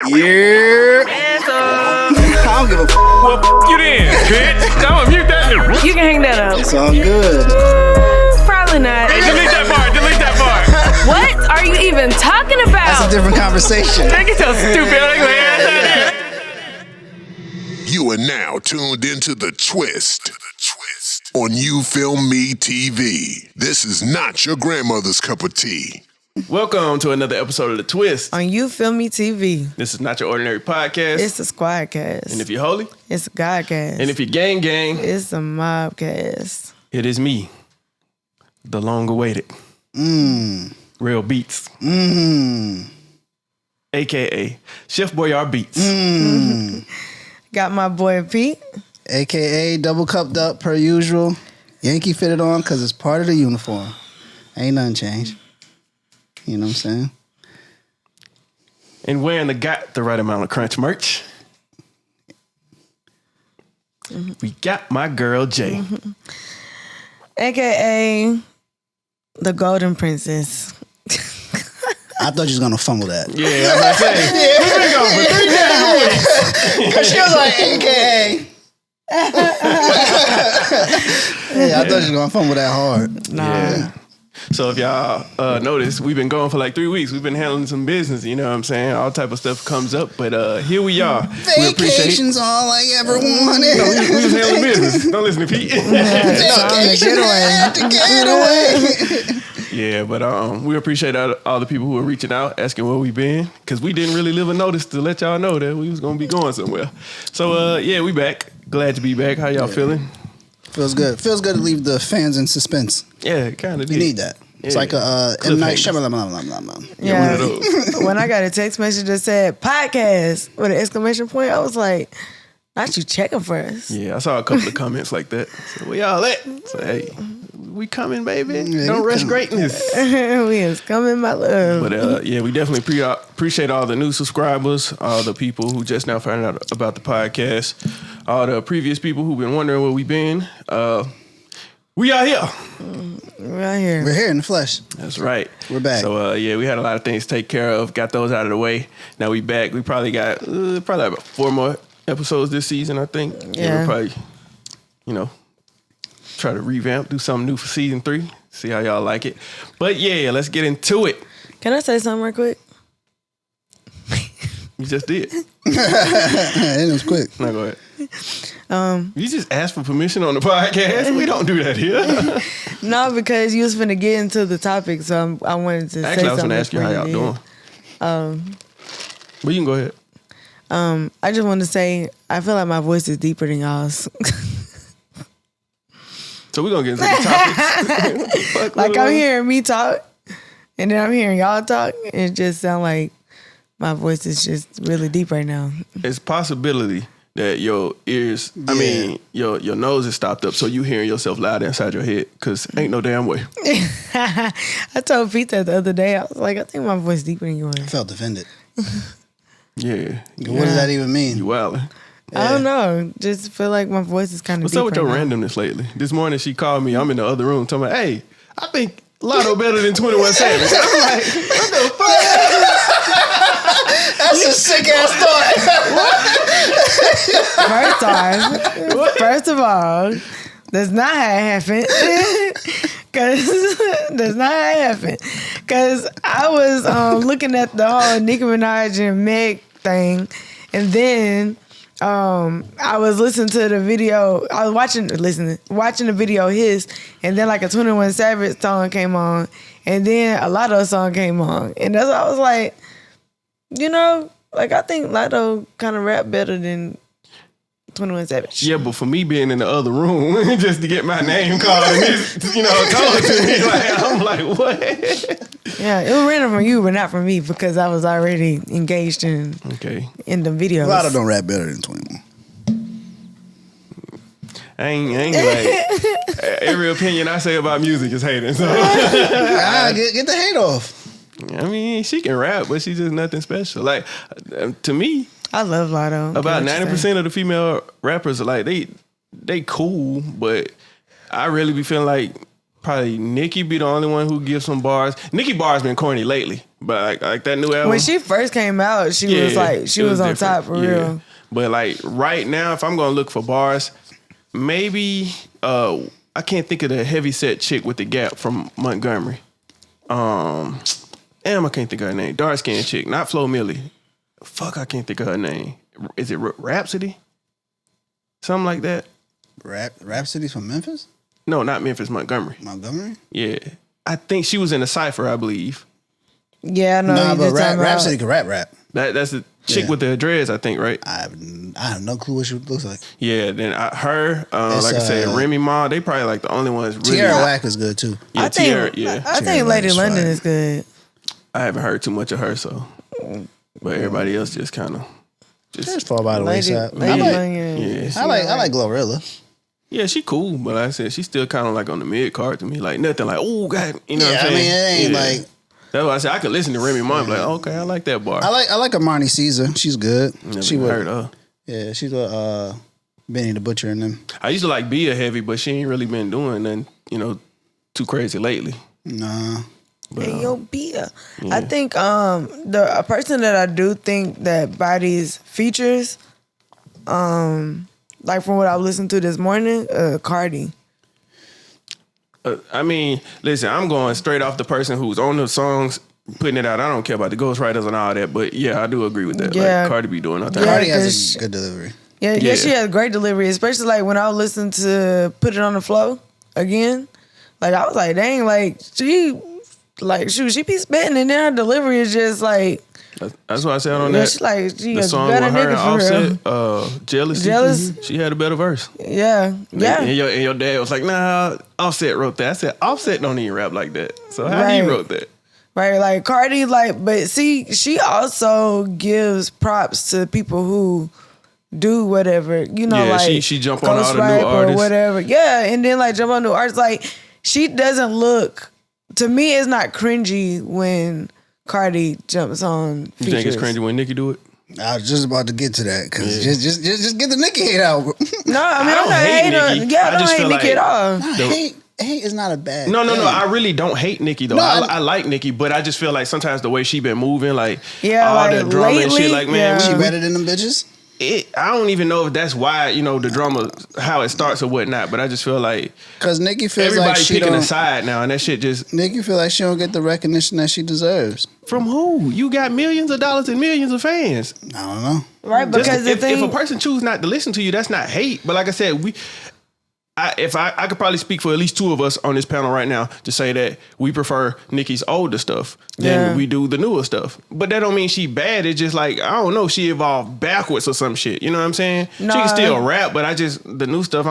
Yeah. I don't give a f. Well, f you then, bitch. I'm gonna mute that. You can hang that up. It's all good. Probably not. Hey, delete that part. Delete that part. What are you even talking about? That's a different conversation. They get your stupid ugly ass out here. You are now tuned into The Twist on You Film Me TV. This is not your grandmother's cup of tea. Welcome to another episode of The Twist. On You Film Me TV. This is not your ordinary podcast. It's a Squadcast. And if you're holy, it's a Godcast. and if you're gang, it's a Mobcast. it is me, the long-awaited Rell Beatz, a.k.a. Chef Boyard Beats. Got my boy Pete. AKA double cupped up per usual. Yankee fitted on because it's part of the uniform. Ain't nothing changed. You know what I'm saying? And wearing the right amount of crunch merch. We got my girl Jay. AKA the Golden Princess. I thought you was gonna fumble that. Yeah, I was about to say. We've been gone for 3 days. Cause she was like AKA. Yeah, I thought you was gonna fumble that hard. Nah. Yeah. So if y'all notice, we've been going for like 3 weeks. We've been handling some business, you know what I'm saying? All type of stuff comes up, but here we are. Vacation's all I ever wanted. No, we was handling business. Don't listen to Pete. Vacation had to get away. Yeah, but we appreciate all the people who are reaching out, asking where we been, because we didn't really leave a notice to let y'all know that we was gonna be going somewhere. So yeah, we back. Glad to be back. How y'all feeling? Feels good. Feels good to leave the fans in suspense. Yeah, kind of. You need that. It's like a M. Night Shyamalan. Yeah, one of those. When I got a text message that said podcast with an exclamation point, I was like, not you checking for us. Yeah, I saw a couple of comments like that. So where y'all at? So hey, we coming, baby. Yeah, Don't you rush coming. greatness. We is coming, my love. But yeah, we definitely appreciate all the new subscribers, all the people who just now found out about the podcast, all the previous people who've been wondering where we been. We are here. Right here. We're here in the flesh. That's right. We're back. So yeah, we had a lot of things to take care of. Got those out of the way. Now we back. We probably got about 4 more episodes this season, I think. Yeah. We'll probably, try to revamp, do something new for season 3. See how y'all like it. But yeah, let's get into it. Can I say something real quick? You just did. It was quick. No, go ahead. You just asked for permission on the podcast. We don't do that here. No, because you was finna get into the topic, so I wanted to Actually, say I was something. going to ask you how y'all doing. But you can go ahead. I just wanted to say, I feel like my voice is deeper than y'all's. So we're going to get into the topics. Like I'm hearing me talk, and then I'm hearing y'all talk, and it just sound like my voice is just really deep right now. It's a possibility that your ears, your nose is stopped up, so you hearing yourself loud inside your head, because ain't no damn way. I told Pete that the other day. I was like, I think my voice deeper than yours. I felt offended. Yeah. What does that even mean? You wildin'. I don't know. Just feel like my voice is kind of What's deep up with your right now. randomness lately? This morning she called me. I'm in the other room talking about, hey, I think Lotto better than 21 Savage. I'm like, what the fuck? That's a sick ass thought. First of all, that's not how it happened. That's not how it happened. Because I was looking at the whole Nicki Minaj and Meg thing, and then I was listening to the video. I was watching the video of his, and then like a 21 Savage song came on, and then a Lotto song came on, and that's why I was like, like I think Lotto kind of rap better than 21 Savage. Yeah, but for me being in the other room just to get my name called and this, called to me, like, I'm like, what? Yeah, it was random from you, but not from me because I was already engaged in the videos. Lotto don't rap better than 21. I ain't like every opinion I say about music is hating. So Get the hate off. I mean, she can rap, but she's just nothing special. Like to me, I love Lotto. About 90% of the female rappers are like they cool, but I really be feeling like probably Nicki be the only one who gives some bars. Nicki bars been corny lately, but like that new album. When she first came out, she was like she was on different. top for real. But like right now, if I'm gonna look for bars, maybe I can't think of the heavyset chick with the gap from Montgomery. I can't think of her name. Dark skinned chick, not Flo Milli. Fuck, I can't think of her name. Is it Rhapsody? Something like that. Rhapsody's from Memphis? No, not Memphis, Montgomery. Montgomery? Yeah. I think she was in a cypher, I believe. Yeah, I know. Nah, but Rhapsody can rap. That's the chick with the dreads, I think, right? I have no clue what she looks like. Yeah, then like I said, Remy Ma, they probably like the only ones really. Tierra Whack is good too. Yeah, I think Lady London is good. I haven't heard too much of her, so. But everybody else just kind of. Just fall by the wayside. Yeah. I like Glorilla. Yeah, she cool, but like I said, she's still kind of like on the mid card to me. Like nothing like, oh God, you know what I'm saying? I mean, it ain't like. That's why I said I could listen to Remy Ma and be like, okay, I like that bar. I like Armani Caesar. She's good. She heard her. Yeah, she's with Benny the Butcher and them. I used to like Bia heavy, but she ain't really been doing nothing, too crazy lately. Nah. But, hey, yo, Bia. Yeah. I think a person that I do think that bodies features, like from what I listened to this morning, Cardi. I mean, listen, I'm going straight off the person who's on the songs, putting it out. I don't care about the ghostwriters and all that, but yeah, I do agree with that. Yeah. Like Cardi be doing all that. Cardi has a good delivery. Yeah, she has great delivery, especially like when I was listening to Put It on the Flow again. Like I was like, dang, like she be spitting and then her delivery is just like. That's what I said on that. She the a song better with her and nigga Offset, Jealousy. Jealous. She had a better verse. Yeah. And your dad was like, nah, Offset wrote that. I said, Offset don't even rap like that. So how he wrote that? Right, like Cardi, but see, she also gives props to people who do whatever, like she jump on all the new artists or whatever. Yeah, and then like jump on new artists. Like she doesn't look, to me, it's not cringy when Cardi jumps on features. You think it's cringy when Nicki do it? I was just about to get to that because just get the Nicki hate out. No, I mean, I'm not hating Nicki. Yeah, I don't hate Nicki at all. Hate is not a bad No. thing. I really don't hate Nicki though. No, I like Nicki, but I just feel like sometimes the way she been moving, like all the drama lately, and shit, like man, she better than them bitches. I don't even know if that's why the drama, how it starts or whatnot. But I just feel like because Nicki feels everybody like she picking don't, a side now, and that shit just Nicki feel like she don't get the recognition that she deserves. From who? You got millions of dollars and millions of fans. I don't know. Right, because if a person choose not to listen to you, that's not hate. But like I said, I could probably speak for at least two of us on this panel right now to say that we prefer Nicki's older stuff than we do the newer stuff. But that don't mean she bad. It's just like, I don't know, she evolved backwards or some shit. You know what I'm saying? No. She can still rap, but the new stuff,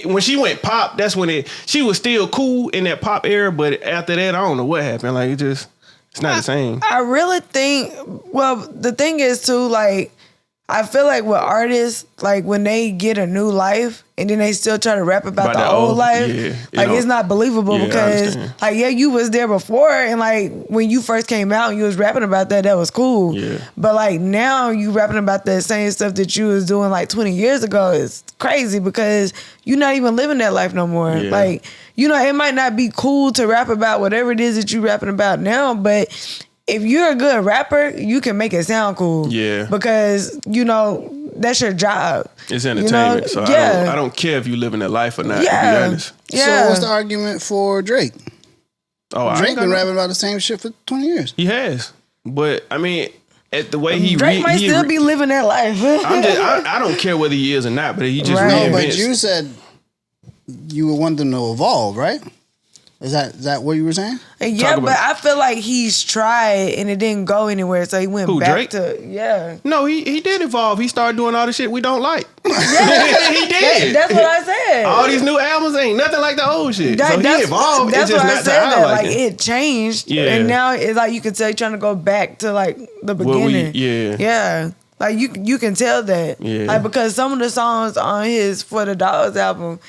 when she went pop, that's when she was still cool in that pop era, but after that, I don't know what happened. Like, it's not the same. I really think, the thing is too, like, I feel like with artists, like when they get a new life and then they still try to rap about the old life, it's not believable because you was there before and like when you first came out and you was rapping about that was cool. Yeah. But like now you rapping about that same stuff that you was doing like 20 years ago is crazy because you're not even living that life no more. Yeah. Like, it might not be cool to rap about whatever it is that you rapping about now, but if you're a good rapper, you can make it sound cool. Yeah. Because, that's your job. It's entertainment. So I don't care if you live in that life or not, to be honest. Yeah. So what's the argument for Drake? Drake been rapping about the same shit for 20 years. He has. But, I mean, at the way Drake might still be living that life. I don't care whether he is or not, but he just reinvents. No, but you said you would want them to evolve, right? Is that what you were saying? Yeah, but I feel like he's tried and it didn't go anywhere, so he went back Drake? to No, he did evolve. He started doing all the shit we don't like. Yeah, he did. That's what I said. All these new albums ain't nothing like the old shit. So he evolved. That's it's just what not I said. that like it changed, and now it's like you can tell he's trying to go back to like the beginning. Yeah. Like you can tell that. Yeah. Like because some of the songs on his For the Dollars album,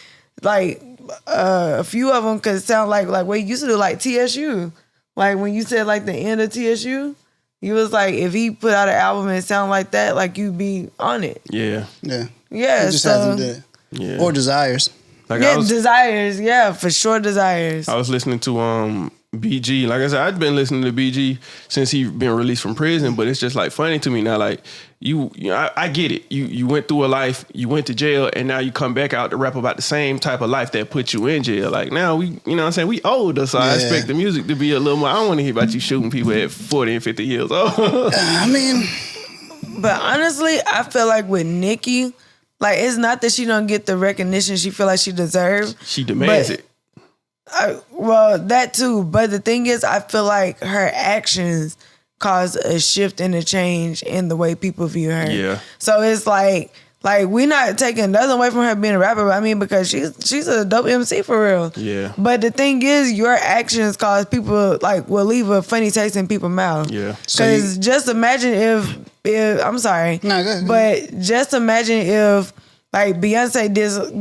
like. A few of them could sound like what he used to do, like TSU. Like when you said like the end of TSU, you was like, if he put out an album and sound like that, like you'd be on it. Yeah. Yeah. Yeah. He just hasn't did it. Yeah. Or Desires. Like Desires. Yeah, for sure, Desires. I was listening to BG. Like I said, I've been listening to BG since he been released from prison, but it's just like funny to me now. Like I get it. You went through a life, you went to jail, and now you come back out to rap about the same type of life that put you in jail. Like now we, you know what I'm saying, we older, so I expect the music to be a little more. I don't want to hear about you shooting people at 40 and 50 years old. I mean, but honestly, I feel like with Nicki, like it's not that she don't get the recognition she feel like she deserves. She demands it. Well, that too. But the thing is, I feel like her actions cause a shift and a change in the way people view her. Yeah. So it's like we're not taking nothing away from her being a rapper. I mean, because she's a dope MC for real. Yeah. But the thing is, your actions cause people will leave a funny taste in people's mouth. Yeah. Because just imagine if I'm sorry. No, go ahead. But just imagine if Beyonce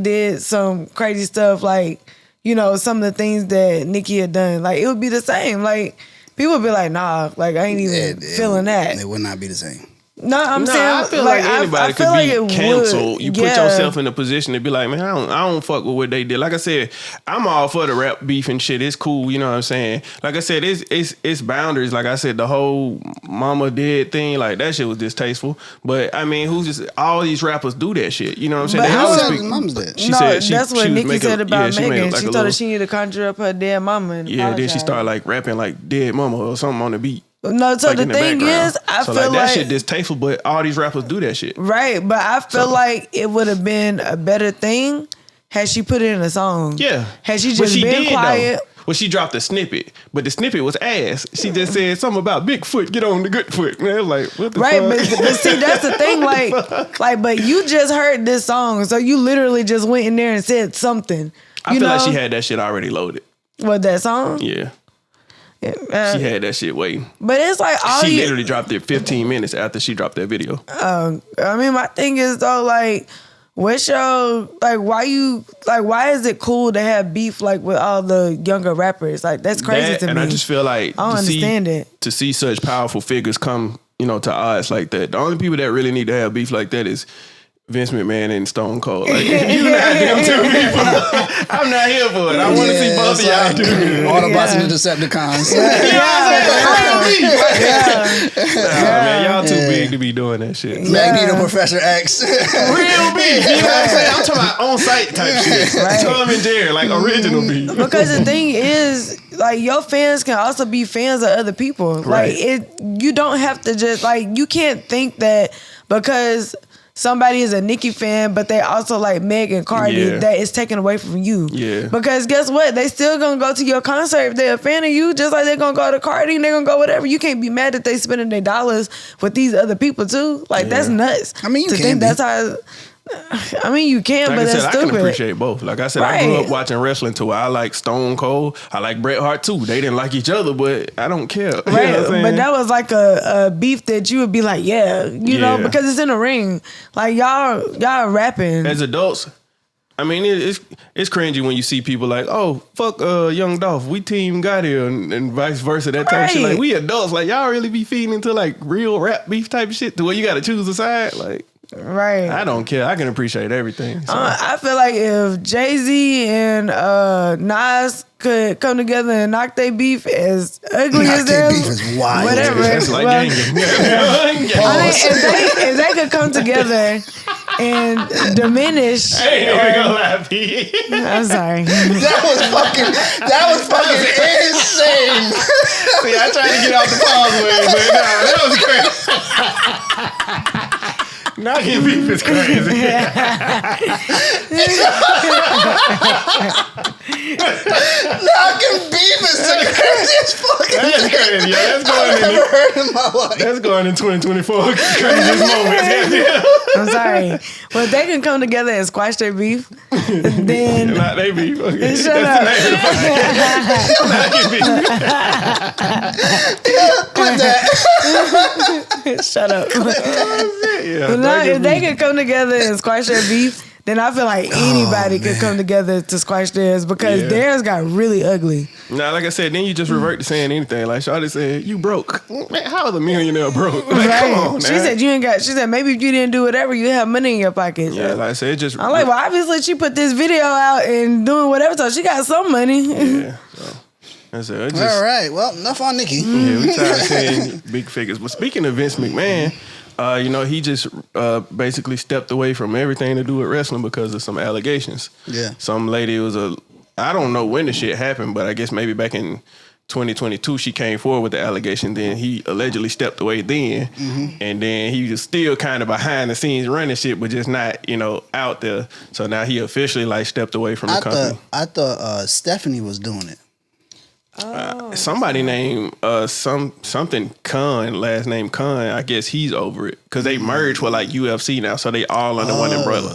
did some crazy stuff some of the things that Nicki had done. Like it would be the same. Like people would be like, nah, like I ain't even feeling that. It would not be the same. No, I'm saying I feel like anybody could be canceled. Would. You put yourself in a position to be like, man, I don't fuck with what they did. Like I said, I'm all for the rap beef and shit. It's cool, you know what I'm saying? Like I said, it's boundaries. Like I said, the whole mama dead thing, like that shit was distasteful. But I mean, all these rappers do that shit. You know what I'm saying? But they how always was speak. Mom's dead. She said that's what Nicki said about Megan. She told her her she needed to conjure up her dead mama and then she apologize. started like rapping like dead mama or something on the beat. No, so the thing is, I feel like that shit distasteful, but all these rappers do that shit. Right, but I feel like it would have been a better thing had she put it in a song. Yeah. Had she just been quiet. Though. Well, she dropped a snippet, but the snippet was ass. She just said something about Bigfoot, get on the good foot. Man, like, what the right, fuck? but see, that's the thing. But you just heard this song, so you literally just went in there and said something. I feel like she had that shit already loaded. What, that song? Yeah. She had that shit waiting. But it's like she literally dropped it 15 minutes after she dropped that video. I mean, my thing is though, what's your why is it cool to have beef with all the younger rappers? Like that's crazy to me. And I just feel like I don't understand it. To see such powerful figures come, to odds like that. The only people that really need to have beef like that is Vince McMahon and Stone Cold. Like, you not them two people. I'm not here for it. I want to see both of y'all do it. Autobots and the Decepticons. Man, y'all too big to be doing that shit. Magneto, Professor X. Real beef. You know what I'm saying? I'm talking about on-site type shit. Right. Tom and Jerry, like original beef. Because the thing is, your fans can also be fans of other people. Right. You don't have to just, you can't think that because somebody is a Nicki fan, but they also like Meg and Cardi, that is taken away from you. Yeah. Because guess what? They still gonna go to your concert if they're a fan of you, just like they're gonna go to Cardi and they're gonna go whatever. You can't be mad that they spending their dollars with these other people too. That's nuts. I mean, you to can think be. that's how. I mean, you can, Like but I said, that's stupid. I can appreciate both. Like I said, I grew up watching wrestling too. I like Stone Cold. I like Bret Hart too. They didn't like each other, but I don't care. Right, you know what I'm saying? but that was like a beef that you would be like, you know, because it's in the ring. Like y'all rapping. As adults, I mean, it's cringy when you see people like, oh, fuck Young Dolph, we team got here, and vice versa, that type of shit. Like, we adults, like, y'all really be feeding into like real rap beef type of shit to where you got to choose a side? Like, right. I don't care. I can appreciate everything. So. I feel like if Jay-Z and Nas could come together and knock their beef as ugly as them, beef is wild. whatever. That's like Well, ganging. if they could come together and diminish. Hey, we gonna laugh. I'm sorry. That was fucking insane. See, I tried to get off the pause word, but no, that was crazy. Knockin beef is crazy. Knockin beef is the craziest fucking That's crazy. Yeah, I've ever heard in my life. That's going in 2024. Craziest moments. I'm sorry. Well, if they can come together and squash their beef, then Not they beef. Okay. shut up. Knockin beef. Quit that. Shut up. Yeah, But no, if they could come together and squash their beef, then I feel like anybody could come together to squash theirs because theirs got really ugly. Now, like I said, then you just revert to saying anything. Like Shawty said, you broke. Man, how is a millionaire broke? Like, Right. come on, She man. said you ain't got. She said maybe if you didn't do whatever, you have money in your pocket. Yeah, like I said, it just. I'm like, well, obviously she put this video out and doing whatever, so she got some money. Yeah, so. That's it. It just, All right. Well, enough on Nicki. Yeah, we tired of seeing big figures. But speaking of Vince McMahon, he just basically stepped away from everything to do with wrestling because of some allegations. Yeah. Some lady I don't know when the shit happened, but I guess maybe back in 2022 she came forward with the allegation. Then he allegedly stepped away then. Mm-hmm. And then he was still kind of behind the scenes running shit, but just not, out there. So now he officially stepped away from the company. I thought Stephanie was doing it. Somebody named something Khan, last name Khan. I guess he's over it because they merged with UFC now, so they all under one umbrella.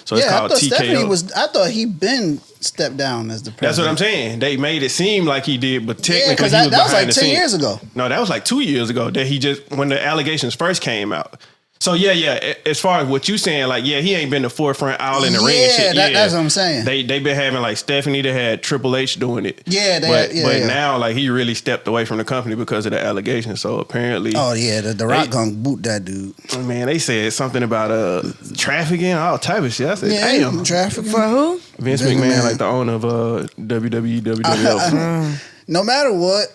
So it's called TKO. I thought he been stepped down as the president. That's what I'm saying. They made it seem like he did, but technically that was behind like the 10 scenes. years ago. No, that was like 2 years ago that he just when the allegations first came out. So yeah. As far as what you saying, he ain't been the forefront all in the ring and shit. That's what I'm saying. They been having Stephanie. They had Triple H doing it. But now he really stepped away from the company because of the allegations. So apparently, the Rock gonna boot that dude. Man, they said something about trafficking, all type of shit. I said, damn, trafficking For who? Vince McMahon, the owner of WWE, WWF. No matter what,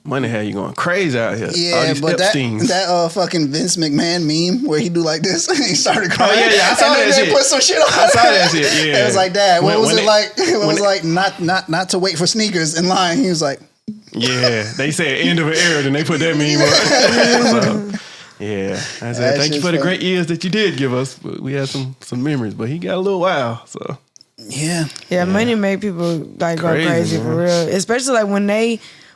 Money had you going crazy out here. yeah, all these but Epsteins. that fucking Vince McMahon meme where he do like this, he started crying. I saw that They shit. put some shit on. I saw that shit. Yeah, It was like that. What was it like? It was they- like not to wait for sneakers in line. He was like, Yeah, they said end of an era, then they put that meme up. So, yeah, I said thank you for the great years that you did give us. But we had some memories, but he got a little wild. So Yeah, money make people go crazy man. for real. Especially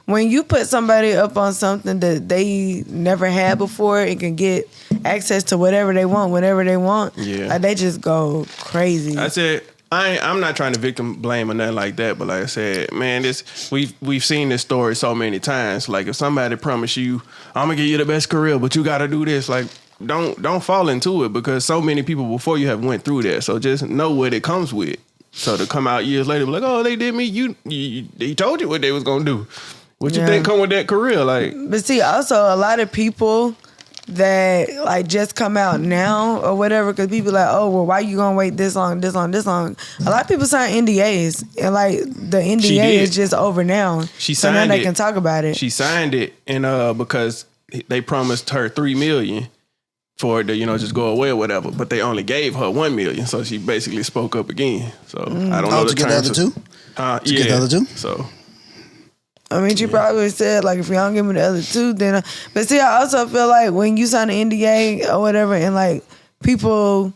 when you put somebody up on something that they never had before and can get access to whatever they want, whenever they want. Yeah. They just go crazy. I said I'm not trying to victim blame or nothing like that, but like I said, man, we've seen this story so many times. Like if somebody promise you, I'm gonna give you the best career, but you gotta do this, don't fall into it because so many people before you have went through that. So just know what it comes with. So to come out years later, be like, oh, they did me. They told you what they was gonna do. What you think come with that career? But see, also a lot of people that just come out now or whatever, because people oh, well, why you gonna wait this long? A lot of people sign NDAs and the NDA is just over now. So now they can talk about it. She signed it and because they promised her $3 million for it to just go away or whatever, but they only gave her $1 million, so she basically spoke up again. So I don't know the get the other two. To get the other two. So. I mean, she probably said, if y'all don't give me the other two, then... But see, I also feel like when you sign an NDA or whatever and, people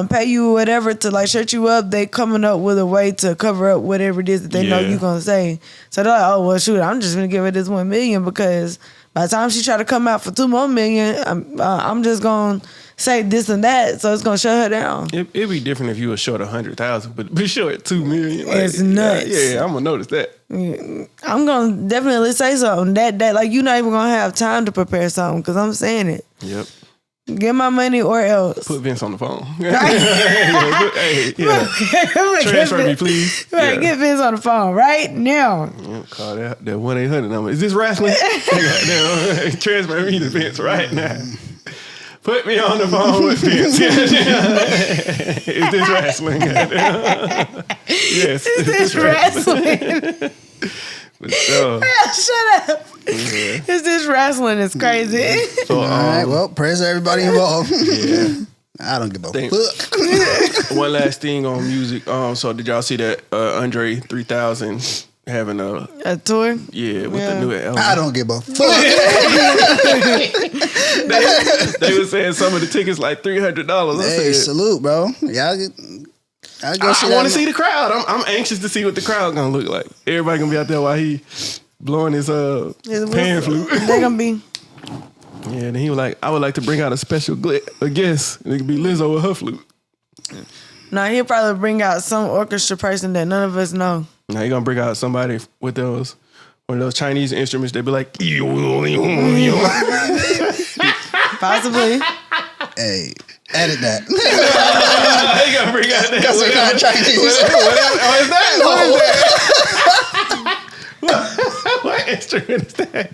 pay you whatever to, shut you up, they coming up with a way to cover up whatever it is that they know you're going to say. So they're like, oh, well, shoot, I'm just going to give her this $1 million because by the time she try to come out for $2 more million, I'm just going to say this and that, so it's going to shut her down. It'd be different if you were short 100,000, but be short $2 million. It's nuts. Yeah, I'm going to notice that. I'm going to definitely say something. That you're not even going to have time to prepare something because I'm saying it. Yep. Get my money or else. Put Vince on the phone. Transfer me, please. Right, get Vince on the phone right now. Yeah, call that 1-800 number. Is this wrestling? Transfer me to Vince right now. Put me on the phone with Vince. Is this wrestling? Yes. Is this wrestling? Shut up. Yeah. Is this wrestling? It's crazy. So, All right, well, praise to everybody involved. Yeah. I don't give a fuck. One last thing on music. So did y'all see that Andre 3000 having a tour? Yeah, with the new album. I don't give a fuck. they were saying some of the tickets $300. Hey, salute, bro. Y'all I want to see the crowd. I'm anxious to see what the crowd gonna look like. Everybody gonna be out there while he blowing his pan flute. They gonna be. Yeah, and he was like, I would like to bring out a special guest. And it could be Lizzo with her flute. No, he'll probably bring out some orchestra person that none of us know. Now he gonna bring out somebody with one of those Chinese instruments. They be like, Possibly. Hey, Edit that. You gotta bring out that. Because they're not Chinese. What instrument is that?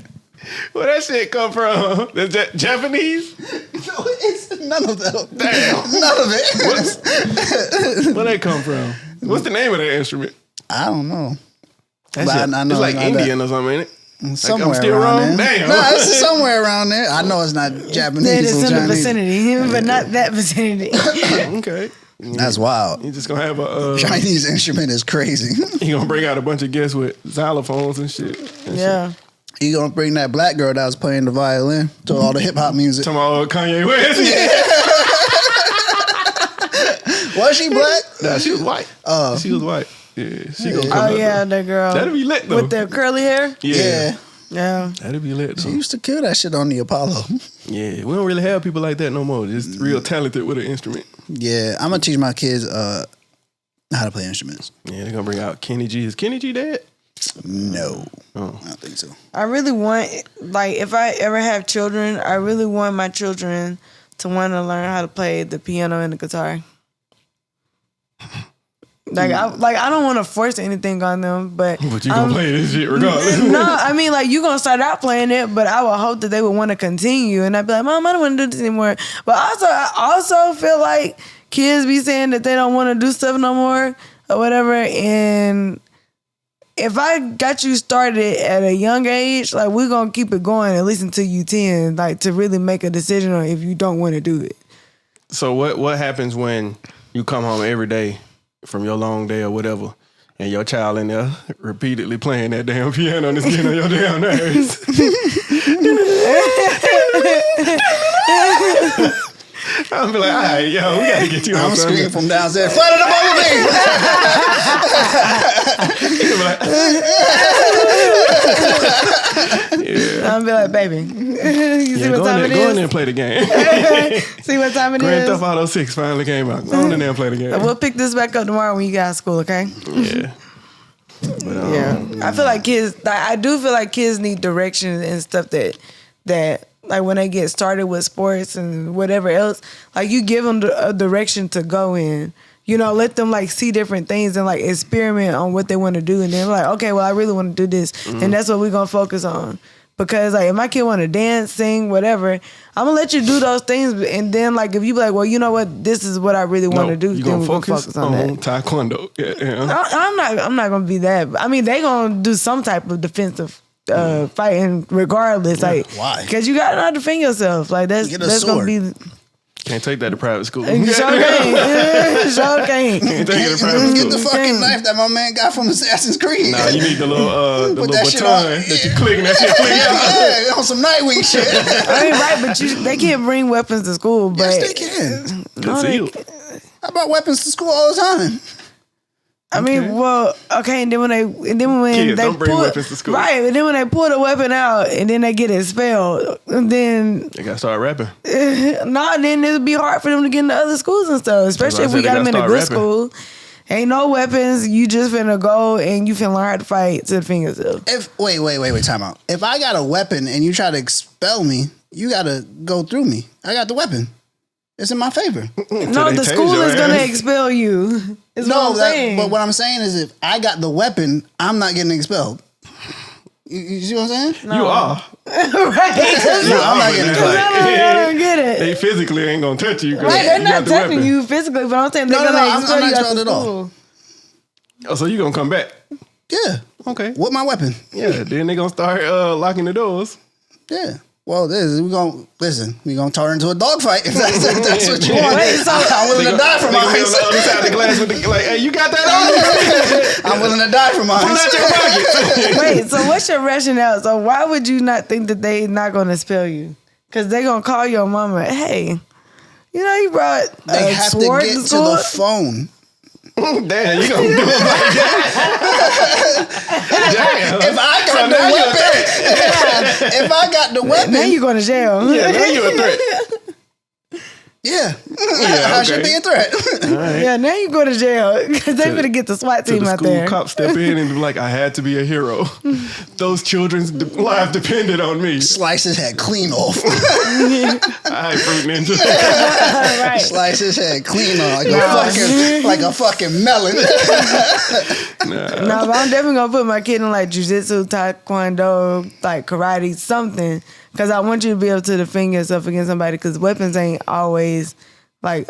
Where that shit come from? Is that Japanese? No, it's none of them. Damn. None of it. Where that come from? What's the name of that instrument? I don't know. That But shit, I know it's like that. Indian or something, ain't it? Somewhere I'm still around wrong? there. Damn. No, it's somewhere around there. I know it's not Japanese. That is or in the Chinese. vicinity, but not that vicinity. Okay. That's wild. You just gonna have a Chinese instrument is crazy. you gonna bring out a bunch of guests with xylophones and shit. Yeah. You gonna bring that black girl that was playing the violin to all the hip hop music. Talking about Kanye West. Was she black? Nah, she was white. She was white. Yeah, she gonna come Oh out yeah, there. that girl. That'd be lit though. With the curly hair. Yeah. Yeah. That'd be lit She though. used to kill that shit on the Apollo. Yeah, we don't really have people like that no more. Just real talented with an instrument. Yeah, I'm gonna teach my kids how to play instruments. Yeah, they're gonna bring out Kenny G. Is Kenny G dead? No, Oh. I don't think so. I really want, like, if I ever have children, I really want my children to want to learn how to play the piano and the guitar. Like, I don't want to force anything on them, but But you gonna play this shit regardless. no, I mean, like, you gonna start out playing it, but I would hope that they would want to continue, and I'd be like, Mom, I don't want to do this anymore. But also, I also feel like kids be saying that they don't want to do stuff no more or whatever, and if I got you started at a young age, like, we're gonna keep it going at least until you 10, like, to really make a decision on if you don't want to do it. So what happens when you come home every day from your long day or whatever, and your child in there repeatedly playing that damn piano and it's getting on your damn nerves? I'm be like, all right, yo, we gotta get you on I'm something. screaming from downstairs. Flight of the Bumblebee! Yeah. I'm be like, baby, you see Yeah, what go time in it there and is? play the game. See what time it Grand is? Theft Auto 6 finally came out. Go in there and play the game. We'll pick this back up tomorrow when you get out of school, okay? Yeah. But, Yeah, I feel like kids. Like, I do feel like kids need direction and stuff that like when they get started with sports and whatever else. Like, you give them a direction to go in. You know, let them like see different things and like experiment on what they want to do, and then like, okay, well, I really want to do this, and that's what we're gonna focus on. Because like, if my kid want to dance, sing, whatever, I'm gonna let you do those things, and then like, if you be like, well, you know what, this is what I really want to do, you then gonna we're gonna focus focus on that. Taekwondo. Yeah. I'm not gonna be that. I mean, they gonna do some type of defensive fighting regardless. Like, why? Because you gotta know how to defend yourself. Like, that's Get a gonna sword. be. Can't take that to private school. You sure can't. Sure can't. Can't take it to private Get school. the fucking knife that my man got from Assassin's Creed. Nah, you need the little Put that shit baton on. that you click and that shit click. Yeah, on some Nightwing shit. I mean, right, but they can't bring weapons to school. But Yes, they can. no, they Concealed. I brought weapons to school all the time. I mean, well, okay, and then when Kids, they don't bring pull, weapons to school. right, and then when they pull the weapon out, and then they get expelled, and then They gotta start rapping. then it'll be hard for them to get into other schools and stuff, especially if That's why I we said got they them in a gotta good start school. Ain't no weapons. You just finna go and you finna learn how to fight to defend yourself. Wait, time out. If I got a weapon and you try to expel me, you gotta go through me. I got the weapon. It's in my favor. No, they the tase school your is gonna ass. expel you. Is what I'm saying. But what I'm saying is if I got the weapon, I'm not getting expelled. You see what I'm saying? You are. right? No, I'm not getting expelled. I don't get it. They physically ain't gonna touch you. 'Cause Right, they're you not got the touching weapon. you physically, but I'm saying they're No, gonna I'm expel not you out expelled the at all. school. Oh, so you gonna come back? Yeah. Okay. With my weapon. Yeah. Then they gonna start locking the doors. Yeah. Well, we gonna turn into a dogfight if that's what you want. Wait, so- I'm willing to die for They gonna be on mine. the other side of the glass with the like, hey, you got that on? I'm willing to die for mine. Pull out your pocket. Wait, so what's your rationale? So why would you not think that they not gonna expel you? Because they gonna call your mama, hey, you know you brought They a have to sword get to to school? the phone. Damn, you gonna do it like that? Damn. If I got So the now you a weapon, if I got the weapon, Now you going to jail. Yeah, now you a threat. Yeah. Yeah, I should okay. be a threat. Right. Yeah, now you go to jail because they finna get the SWAT To team the out school there. cops step in and be like, I had to be a hero. Those children's lives depended on me. Slice's head clean off. I ain't Fruit Ninja. Right. Slice's head clean off like a fucking melon. No, but I'm definitely gonna put my kid in like jujitsu, taekwondo, like karate, something, because I want you to be able to defend yourself against somebody. Because weapons ain't always like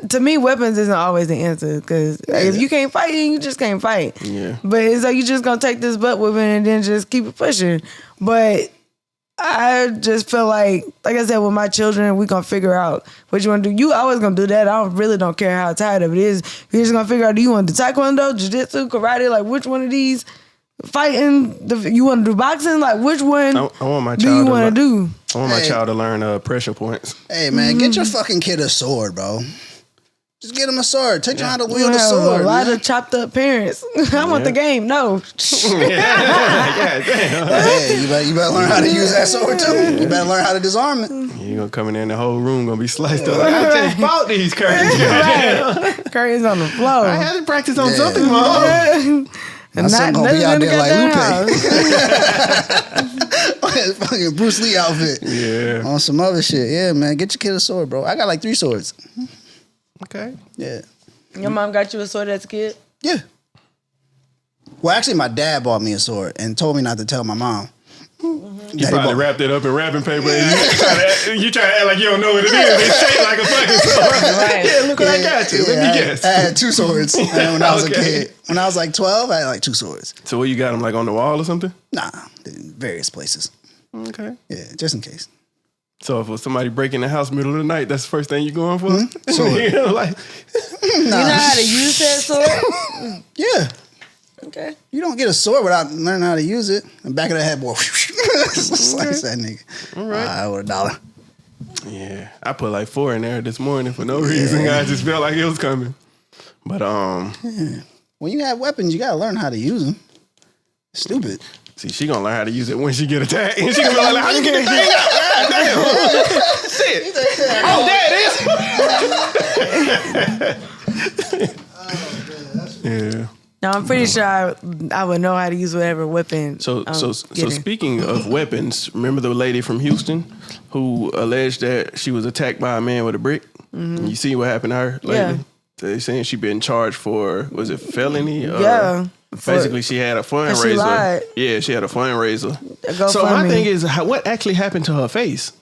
to me, weapons isn't always the answer. Because if you can't fight, you just can't fight. Yeah. But it's like you just gonna take this butt whipping and then just keep it pushing. But I just feel like I said, with my children, we gonna figure out what you want to do. You always gonna do that. I really don't care how tired of it is. You're just gonna figure out, do you want to do taekwondo, jiu-jitsu, karate? Like, which one of these fighting? You want to do boxing? Like, which one I want my do you child want to do? I want my child to learn pressure points. Hey, man, get your fucking kid a sword, bro. Just get him a sword. Teach him how to wield a have sword. a lot man. of chopped up parents. I want the game. No. Yeah, damn. Hey, you better learn how to use that sword too. You better learn how to disarm it. You're gonna come in there and the whole room gonna be sliced up. Like, I just bought these curtains. Right. Curry's on the floor. I had to practice on something, Mom. My son gonna be out there like Lupe. Lupe. Fucking Bruce Lee outfit. Yeah. On some other shit. Yeah, man. Get your kid a sword, bro. I got like 3 swords. Okay. Yeah. Your mom got you a sword as a kid? Yeah. Well, actually, my dad bought me a sword and told me not to tell my mom. You probably wrapped it up in wrapping paper and you try to act like you don't know what it is. It's shaped like a fucking sword. Right. Yeah, look what I got you. Let me guess. I had 2 swords when I was a Okay. kid. When I was like 12, I had like 2 swords. So where you got them, like on the wall or something? Nah, in various places. Okay. Yeah, just in case. So if somebody breaking the house middle of the night, that's the first thing you going for? Sword. You know, like, You know how to use that sword? Yeah. Okay. You don't get a sword without learning how to use it. And back of the head, boy. Slice that nigga. All right. I owe $1. yeah, I put like 4 in there this morning for no reason. I just felt like it was coming. But When you have weapons, you gotta learn how to use them. Stupid. see, she gonna learn how to use it when she get attacked, and she gonna be like, "How you get this thing out? God damn, shit! Oh, there it is." Yeah. No, I'm pretty sure I would know how to use whatever weapon. So getting. speaking of weapons, remember the lady from Houston who alleged that she was attacked by a man with a brick? Mm-hmm. You see what happened to her lately? Yeah. So they saying she been charged for, was it felony? Yeah. Basically, she had a fundraiser. she lied. Yeah, she had a fundraiser. Go So fund my me. thing is, what actually happened to her face?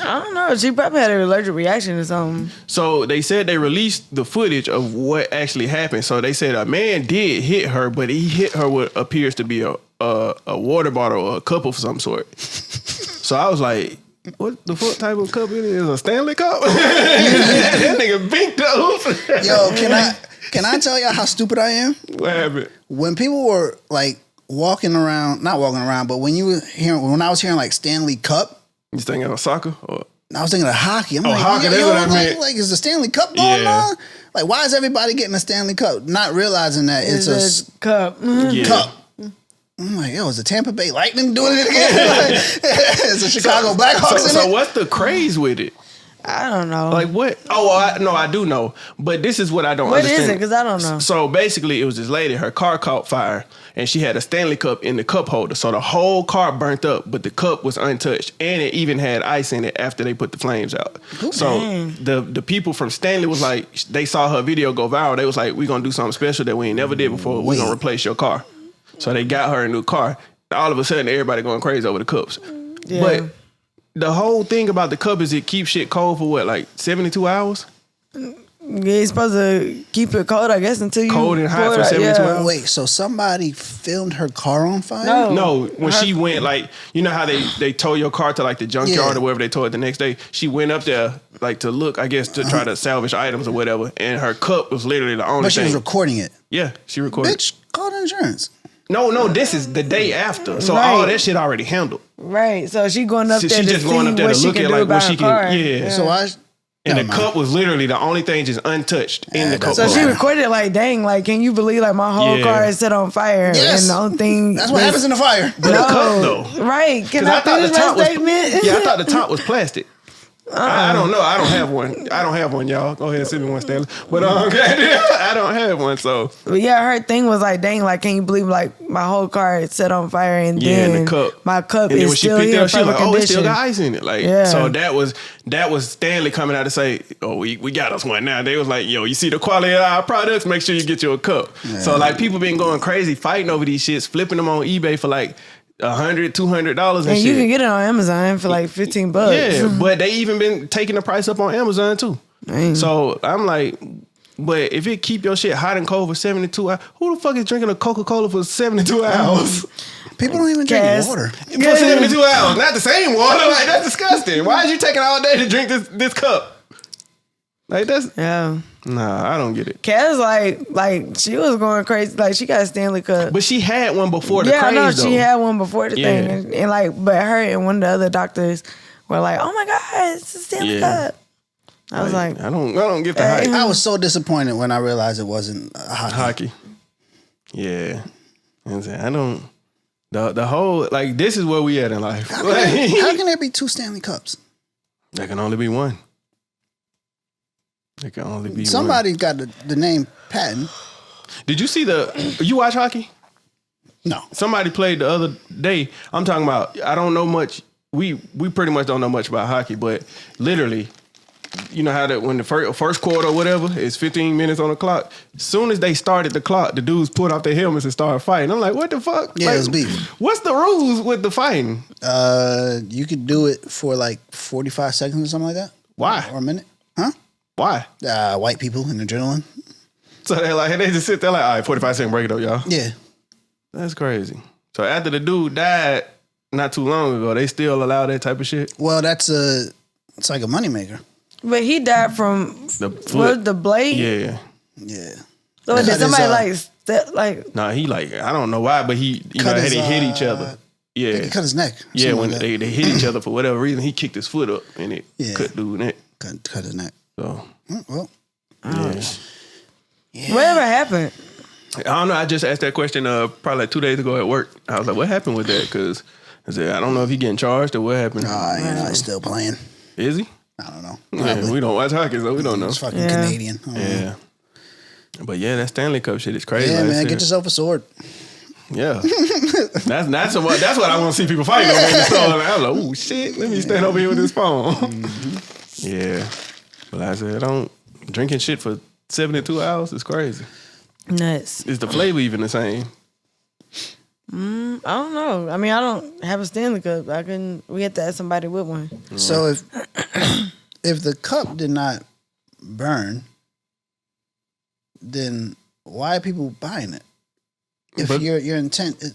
I don't know. She probably had an allergic reaction or something. So they said they released the footage of what actually happened. So they said a man did hit her, but he hit her with appears to be a water bottle or a cup of some sort. So I was like, what the fuck type of cup it is? A Stanley Cup? That nigga binked up. Yo, can I tell y'all how stupid I am? What happened? When people were like not walking around, but when I was hearing like Stanley Cup, You thinking of soccer? Or? I was thinking of hockey. I'm like, hockey, that's what I meant. Like, is the Stanley Cup going on? Like, why is everybody getting a Stanley Cup? Not realizing that it's a cup. Yeah. cup. I'm like, yo, is the Tampa Bay Lightning doing it again? Is the Chicago Blackhawks in So it? what's the craze with it? I don't know. Like what? Oh, I do know. But this is what I don't What understand. is it? Because I don't know. So basically, it was this lady, her car caught fire, and she had a Stanley Cup in the cup holder. So the whole car burnt up, but the cup was untouched. And it even had ice in it after they put the flames out. Ooh, So dang. the people from Stanley was like, they saw her video go viral. They was like, we're going to do something special that we ain't never did before. We're going to replace your car. So they got her a new car. All of a sudden, everybody going crazy over the cups. Yeah. But the whole thing about the cup is it keeps shit cold for what, like 72 hours? You're supposed to keep it cold, I guess, until you Cold and hot pour for it out. 72 hours? Wait, so somebody filmed her car on fire? No. No, when she went, like, you know how they tow your car to like the junkyard Yeah. or wherever they tow it the next day? She went up there like to look, I guess, to try to salvage items or whatever, and her cup was literally the only But she thing. was recording it. Yeah, she recorded. Bitch, call the insurance. No, this is the day after. So Right. all that shit already handled. Right. So she going up She there to just see going up there what to she look can at do like about what she her can. car. Yeah. So I... And the Never mind. cup was literally the only thing just untouched in the cup. So she holder. recorded it like, dang, like, can you believe like my whole Yeah. car is set on fire? Yes. And the only thing That's what happens in the fire. But the cup though. Right. Can 'Cause I finish my statement? I thought the top was plastic. I don't know. I don't have one. I don't have one, y'all. Go ahead and send me one, Stanley. But I don't have one, so. But yeah, her thing was like, dang, like, can you believe like my whole car is set on fire and then and the cup. my cup and then is when still she picked here it up, she was like, condition. oh, it still got ice in it. Like, so that was Stanley coming out to say, oh, we got us one now. They was like, yo, you see the quality of our products? Make sure you get you a cup. Yeah. So like people been going crazy fighting over these shits, flipping them on eBay for like $100, $200 and shit. You can get it on Amazon for like $15. Yeah, but they even been taking the price up on Amazon too. Dang. So I'm like, but if it keep your shit hot and cold for 72 hours, who the fuck is drinking a Coca-Cola for 72 hours? People don't even drink water. For 72 hours, not the same water. Like, that's disgusting. Why is you taking all day to drink this cup? Like, that's... Yeah. Nah, I don't get it. Kaz, like she was going crazy. Like, she got a Stanley Cup. But she had one before the craze, no, though. she had one before the thing. And like, but her and one of the other doctors were like, oh my God, it's a Stanley Cup. I was like... I don't get the hype. I was so disappointed when I realized it wasn't hockey. Yeah. I'm saying, I don't... The whole... Like, this is where we at in life. How can there be 2 Stanley Cups? There can only be one. There can only be Somebody's got the name patent. Did you see you watch hockey? No. Somebody played the other day. I'm talking about, I don't know much. We pretty much don't know much about hockey, but literally, you know how that when the first quarter or whatever is 15 minutes on the clock, as soon as they started the clock, the dudes pulled off their helmets and started fighting. I'm like, what the fuck? Yeah, like, it was beef. What's the rules with the fighting? You could do it for like 45 seconds or something like that. Why? Or a minute. Huh? Why? White people and adrenaline. So they just sit there like, all right, 45 seconds, break it up, y'all. Yeah. That's crazy. So after the dude died not too long ago, they still allow that type of shit? Well, it's like a moneymaker. But he died from the blade? Yeah. Yeah. So did somebody Nah, he I don't know why, but he, they hit each other. Yeah. He cut his neck. Yeah, when they hit each other for whatever reason, he kicked his foot up and it cut dude's neck. Cut his neck. So. Well. Yeah. Whatever happened? I don't know. I just asked that question probably like 2 days ago at work. I was like, what happened with that? Because I said, I don't know if he getting charged or what happened. He's still playing. Is he? I don't know. Yeah, we don't watch hockey, so we don't know. It's fucking Canadian. Yeah. But yeah, that Stanley Cup shit is crazy. Yeah, man, get yourself a sword. Yeah. that's what I want to see people fighting over in the store. And I'm like, oh shit, let me stand over here with this phone. Mm-hmm. Yeah. But like I said, drinking shit for 72 hours is crazy. Nuts. Is the flavor even the same? I don't know. I mean, I don't have a Stanley Cup. We had to ask somebody with one. So if the cup did not burn, then why are people buying it? If your intent is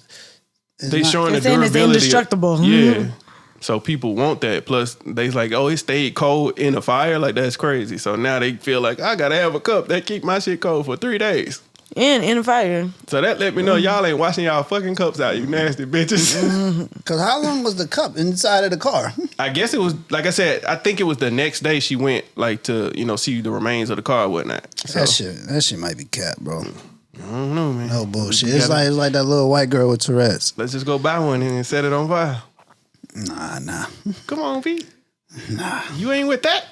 they showing the durability. It's indestructible. Yeah. So people want that. Plus, they like, oh, it stayed cold in a fire. Like, that's crazy. So now they feel like, I got to have a cup that keep my shit cold for 3 days. And in a fire. So that let me know y'all ain't washing y'all fucking cups out, you nasty bitches. Because how long was the cup inside of the car? I guess it was, like I said, I think it was the next day she went, like, to, see the remains of the car and whatnot. So. That shit might be cap, bro. I don't know, man. No bullshit. It's like that little white girl with Tourette's. Let's just go buy one and set it on fire. Nah. Come on, Pete. Nah. You ain't with that?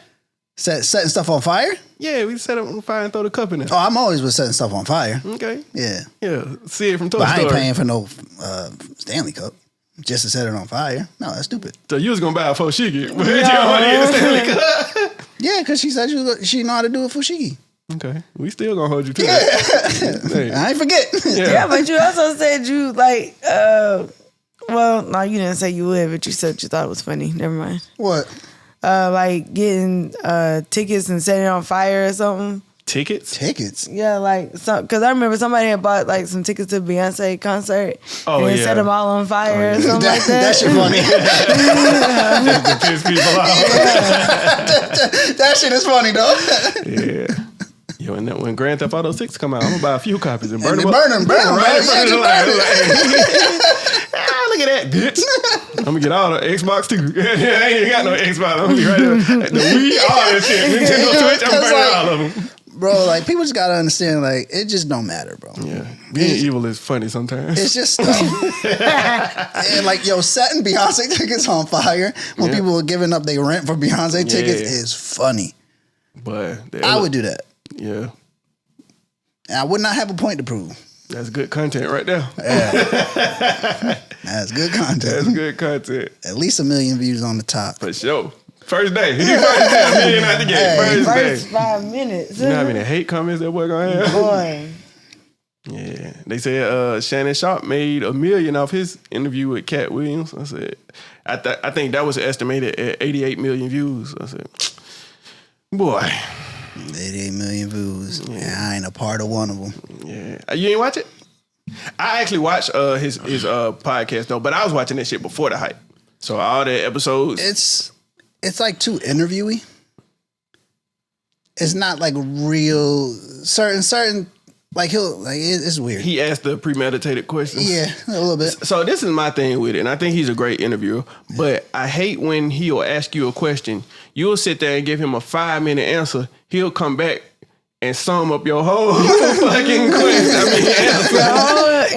Setting stuff on fire? Yeah, we set it on fire and throw the cup in there. Oh, I'm always with setting stuff on fire. Okay. Yeah. Yeah. See it from Toy Story. But I ain't paying for no Stanley Cup just to set it on fire. No, that's stupid. So you was gonna buy a fushigi, but you don't want to get a Stanley Cup. Yeah, because she said she know how to do a fushigi. Okay. We still gonna hold you to that. Hey. I ain't forget. Yeah, but you also said you like well, no, you didn't say you would, but you said you thought it was funny. Never mind. What? Like getting tickets and setting it on fire or something. Tickets? Yeah, like because I remember somebody had bought like some tickets to Beyonce concert and set them all on fire or something like that. That shit funny. Just to piss people off. That shit is funny though. Yeah. Yo, and when Grand Theft Auto 6 come out, I'm gonna buy a few copies and burn them up. Burn them, right in front of the light. Look at that, bitch. I'm gonna get all the Xbox too. I ain't even got no Xbox. I'm gonna be right there. The Wii, all that shit. Nintendo Switch, I'm burning all of them. bro, like people just gotta understand, like it just don't matter, bro. Yeah, being evil is funny sometimes. It's just stuff. And like, yo, setting Beyonce tickets on fire when people were giving up their rent for Beyonce tickets is funny. But I would do that. Yeah. And I would not have a point to prove. That's good content right there. Yeah. That's good content. That's good content. At least 1 million views on the top. For sure. First day. First day. $1 million out the gate. Hey, First day. 5 minutes. You know how many hate comments that boy gonna have? Boy. Yeah. They said Shannon Sharp made $1 million off his interview with Cat Williams. I said, I think that was estimated at 88 million views. I said, boy. 88 million views. Yeah, I ain't a part of one of them. Yeah. You ain't watch it? I actually watched his podcast though, but I was watching that shit before the hype. So all the episodes. It's like too interviewy. It's not like real certain like it's weird. He asked the premeditated questions. Yeah, a little bit. So this is my thing with it, and I think he's a great interviewer. But I hate when he'll ask you a question. You'll sit there and give him a 5-minute answer. He'll come back and sum up your whole fucking question. Answer.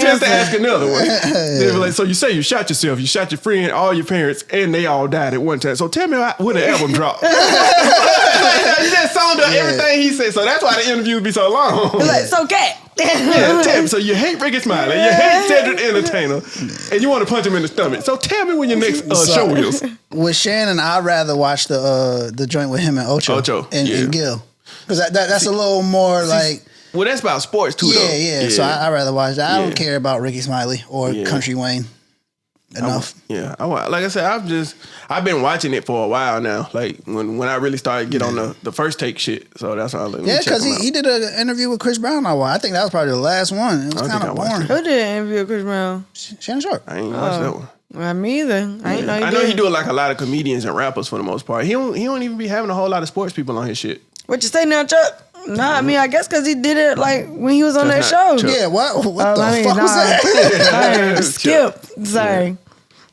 Just to ask another one. They'll be like, so you say you shot yourself, you shot your friend, all your parents, and they all died at one time. So tell me when the album dropped. You just summed up everything he said. So that's why the interviews be so long. Like, so cat. Yeah, tell me. So you hate Ricky Smiley, you hate Cedric the Entertainer, and you want to punch him in the stomach. So tell me when your next show is. With Shannon, I'd rather watch the joint with him and Ocho. And Gil. Because that's a little more like... Well, that's about sports too, though. Yeah. So I'd rather watch that. I don't care about Ricky Smiley or Country Wayne enough. Like I said, I've been watching it for a while now. Like when I really started get on the first take shit. So that's how I like. Yeah, because he did an interview with Chris Brown. I think that was probably the last one. It was kind of boring. Who did an interview with Chris Brown? Shannon Sharp. I ain't watched that one. Well, me either. I know he do like a lot of comedians and rappers for the most part. He don't even be having a whole lot of sports people on his shit. What you say now, Chuck? Nah, I mean, I guess because he did it like when he was on that show. Chuck. Yeah, what the fuck was that? Skip. Sorry.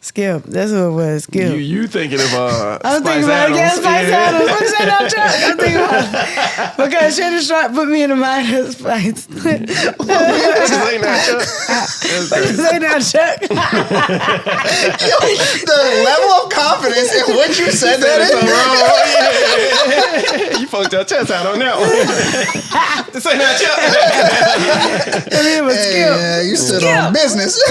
Skip. That's who it was. Skip. You thinking of I'm thinking about Spice Adams. What you say now, Chuck? I'm thinking about because Shannon Sharp put me in the mind of Spice. What you say now, Chuck? What you say now, Chuck? Yo, the level of confidence in what you said that You fucked your chest out on that one. This ain't not Chuck. It was Skip. Yeah, you stood on business.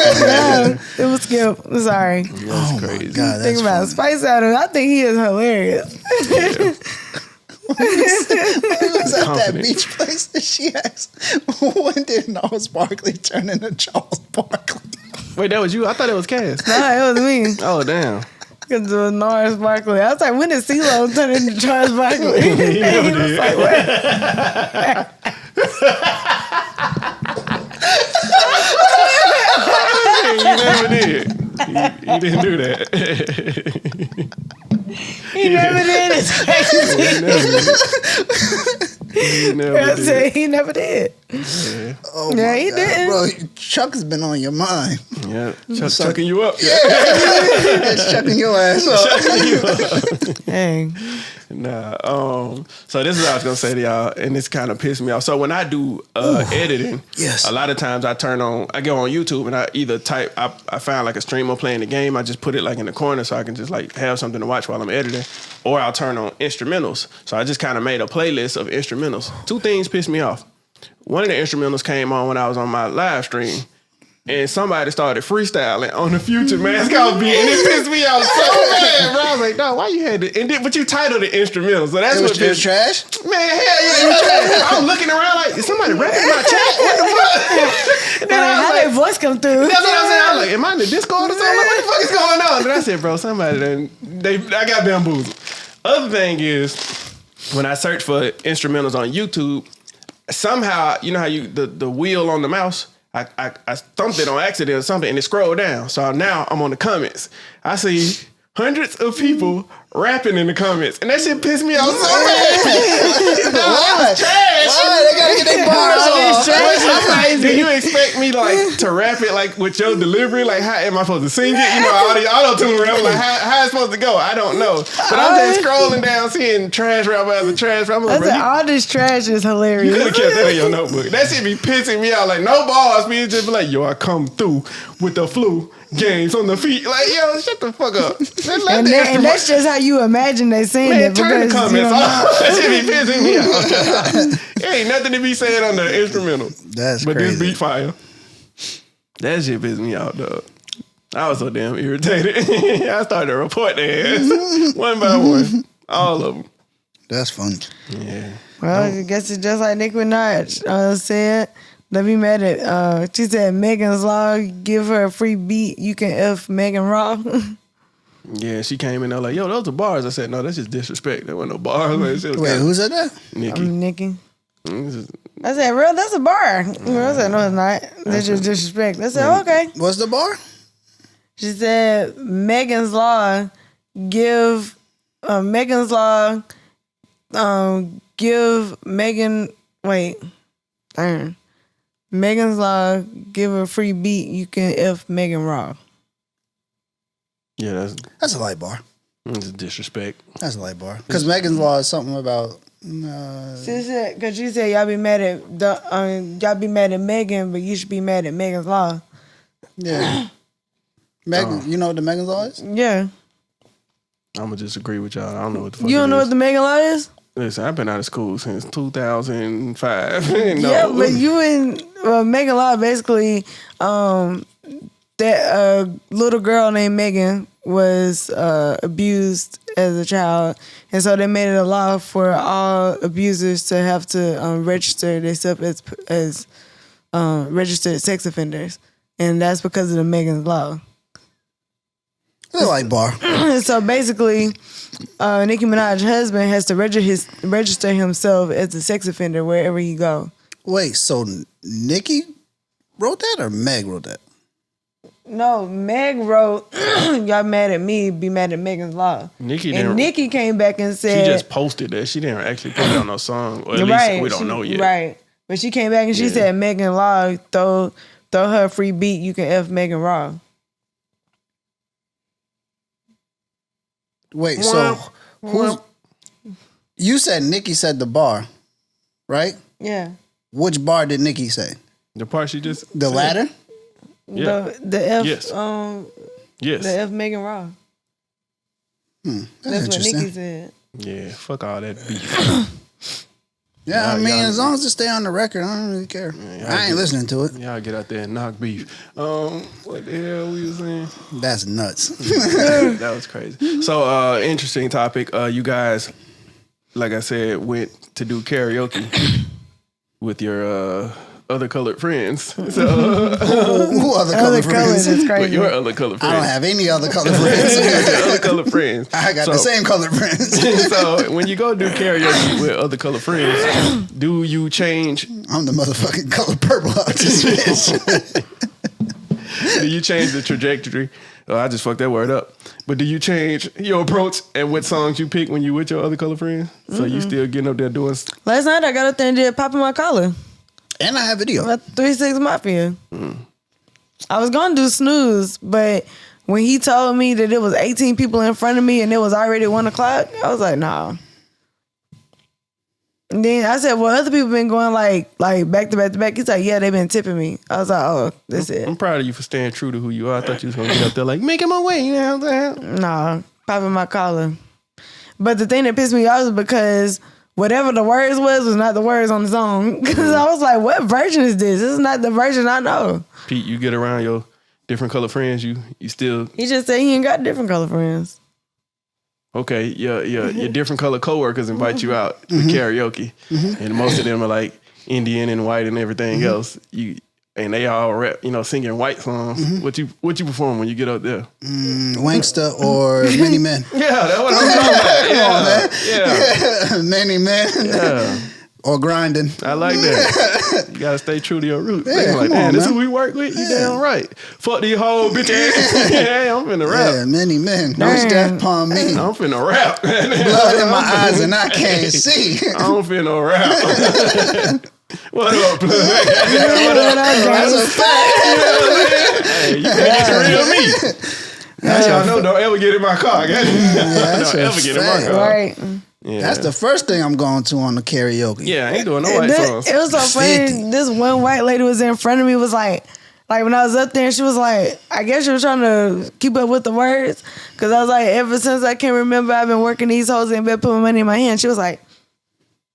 It was Skip. I'm sorry. That's crazy. God, Think about Spice Adams. I think he is hilarious. was at that beach place that she asked, when did Gnarls Barkley turn into Charles Barkley? Wait, that was you? I thought it was Cass. Nah, it was me. Oh, damn. Because it was Gnarls Barkley. I was like, when did CeeLo turn into Charles Barkley? He never did. Like, what? He never did. He didn't do that. He never did. It's crazy. He never did. Yeah. Oh Yeah, my he God. didn't. Bro, Chuck has been on your mind. Yeah. Chucking you up. Yeah. It's chucking your ass up. Hey. Nah. So this is what I was gonna say to y'all, and this kind of pissed me off. So when I do editing, Yes. a lot of times I go on YouTube and I either type, I find like a streamer playing the game. I just put it like in the corner so I can just like have something to watch while I'm editing, or I'll turn on instrumentals. So I just kind of made a playlist of instrumentals. Two things pissed me off. One of the instrumentals came on when I was on my live stream, and somebody started freestyling on the Future mascot beat, and it pissed me off so bad, bro. I was like, dog, why you had to? But you titled it instrumental, so that's what pissed. Trash? Man, hell yeah, it was trash. I'm looking around like, is somebody rapping my chat? What the fuck? And then I was How like, that voice come through? that's what I was saying. I was like, am I in the Discord or something? Like, what the fuck is going on? And I said, bro, somebody I got bamboozled. Other thing is, when I search for instrumentals on YouTube, somehow, you know how the wheel on the mouse, I thumped it on accident or something, and it scrolled down. So now I'm on the comments. I see hundreds of people rapping in the comments, and that shit pissed me off so bad. Why? Trash. Why? They gotta get their bars off. Somebody's crazy. Do you expect me to rap it like with your delivery? Like, how am I supposed to sing it? You know, all the auto-tune rap. Like, how it's supposed to go? I don't know. But I'm just scrolling down, seeing trash rap after trash rap. I said, all this trash is hilarious. You could have kept that in your notebook. That shit be pissing me out. Like, no bars. Me just be like, yo, I come through with the flu games on the feet. Like, yo, shut the fuck up. And that's just how you imagine they saying Man, it. turn the because, comments off. That shit be pissing me out. There ain't nothing to be said on the instrumental. That's but crazy. This beat fire. That shit pissed me out, dog. I was so damn irritated. I started to report their ass one by one. All of them. That's funny. Yeah. Well, I guess it's just like Nicki Minaj said. Let me mad at. She said Megan's Law, give her a free beat. You can F Megan Raw. Yeah, she came in there like, yo, those are bars. I said, no, that's just disrespect. There wasn't no bars. Wait, who said that? Nicki. Nicki. I said, real, that's a bar. I said, no, it's not. That's just disrespect. I said, okay. What's the bar? She said, Megan's Law, give Megan's Law, give Megan, wait, darn. Megan's Law, give her a free beat. You can F Megan Raw. Yeah, That's a light bar. that's disrespect. That's a light bar. Because Megan's Law is something about. She said, because she said y'all be mad at Megan, but you should be mad at Megan's Law. Yeah. Megan, you know what the Megan's Law is? Yeah. I'm going to disagree with y'all. I don't know what the fuck You don't know what the Megan Law is? Listen, I've been out of school since 2005. No. Yeah, but you and Megan Law basically, that little girl named Megan was abused as a child, and so they made it a law for all abusers to have to register themselves as registered sex offenders, and that's because of the Megan's Law. It's a light bar. So basically, Nicki Minaj's husband has to register himself as a sex offender wherever he go. Wait, so Nicki wrote that or Meg wrote that? No, Meg wrote, y'all mad at me, be mad at Megan's Law. Nicki came back and said... She just posted that. She didn't actually put it on no song. Or at least we don't know yet. Right. But she came back and she said, Megan Law, throw her a free beat, you can F Megan Raw. Wait, so who's... You said Nicki said the bar, right? Yeah. Which bar did Nicki say? The part she just The said. latter? Yeah. The F... Yes. Yes. The F Megan Raw. That's what interesting. Nicki said. Yeah, fuck all that beef. Yeah, I mean, y'all- as long as it stay on the record, I don't really care. I ain't listening to it. Y'all get out there and knock beef. What the hell we was saying? That's nuts. That was crazy. So, interesting topic. You guys, like I said, went to do karaoke with your other colored friends. So, Who other color friends? Is with crazy. your other colored I don't friends. have any other color friends. Your other colored friends. I got the same color friends. So when you go do karaoke with other colored friends, do you change? I'm the motherfucking color purple out this bitch. Do you change the trajectory? Oh, I just fucked that word up. But do you change your approach and what songs you pick when you with your other colored friends? So you still getting up there doing? Last night I got up there and did Popping My Collar. And I have video. About 3-6 Mafia. I was gonna do Snooze, but when he told me that it was 18 people in front of me and it was already 1 o'clock, I was like, nah. And then I said, well, other people been going like back to back to back. He's like, yeah, they've been tipping me. I was like, oh, that's it. I'm proud of you for staying true to who you are. I thought you was gonna get up there like making my way. You know what I'm saying? Nah, Popping My Collar. But the thing that pissed me off is because whatever the words was not the words on the song. Because I was like, what version is this? This is not the version I know. Pete, you get around your different color friends, you still He just said he ain't got different color friends. okay. Your different color coworkers invite you out to karaoke, and most of them are like Indian and white and everything else. And they all rap, singing white songs. What you perform when you get up there? Wanksta or Many Men. Yeah, that's what I'm talking about. Yeah. Many Men. Yeah. Or Grinding. I like that. You gotta stay true to your roots. Yeah, They like, come on, man, this man. who we work with? You damn right. Fuck these whole bitch ass. Yeah, I'm finna rap. Yeah, Many Men. Wish death upon me. I'm finna rap. Blood in my eyes and I can't see. I'm finna rap. What up, plug? That's a fact. Hey, you can get the real me. That's y'all know. Don't ever get in my car. Don't that's a ever get in my fact. car. Right. Yeah. That's the first thing I'm going to on the karaoke. Yeah, I ain't doing no white songs. It was so funny. 50. This one white lady was in front of me, was like when I was up there, and she was like, I guess she was trying to keep up with the words. Cause I was like, ever since I can remember, I've been working these hoes and been putting money in my hand. She was like,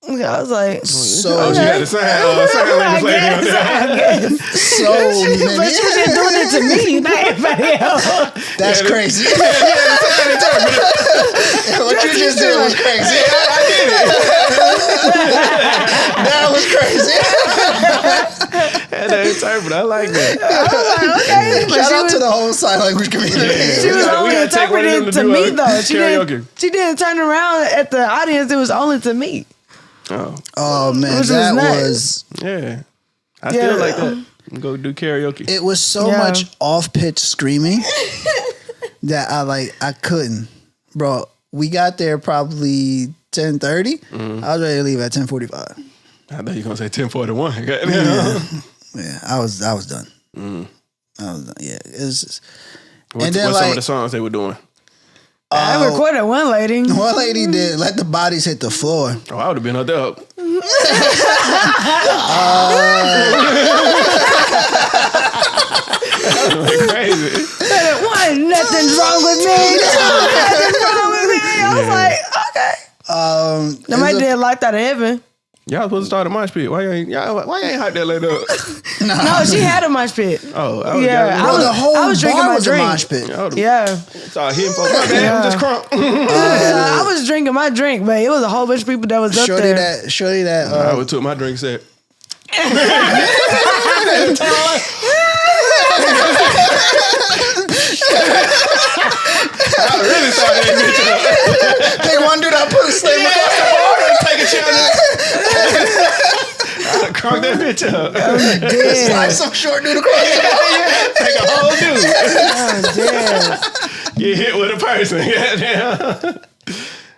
I was like, So she had to sign language lady on there. So many. but she was just doing it to me, not everybody else. That's crazy. What you just did was crazy. I did it. That was crazy. Had that interpret. I like that. I was like, okay. But Shout she out was, to the whole sign language community. she was We only gotta take one of them interpreting to to do me a though. karaoke. She didn't turn around at the audience. It was only to me. Oh, Oh man, Which was that nice. was yeah. I still like that. Go do karaoke. it was so Yeah. much off pitch screaming that I couldn't. Bro, we got there probably 10:30. I was ready to leave at 10:45. I thought you were gonna say 10:41. Yeah, I was done. I was done. Yeah, it's just, What's and then some of like the songs they were doing? I recorded one lady. one lady did let the bodies hit the floor. Oh, I would have been up there. Crazy. One, nothing's wrong with me. Nothing's wrong with me. I was like, okay. They might did Locked Out of Heaven. Y'all supposed to start a mosh pit. Why you ain't hype that lady up? No, she had a mosh pit. Oh, Yeah, Bro, the whole I was drinking bar my was drink. a mosh pit. Yeah. Started hitting folks. My bad, I'm just crunk. I was drinking my drink, but it was a whole bunch of people that was up Shorty there. that I would took my drink set. I really started that bitch up. they wondered I put a slam across the bar. Take a chance. I crunk that bitch up. Dead. Slide some short dude across the bar. Take a whole dude. Oh, dead. Get hit with a person. Goddamn.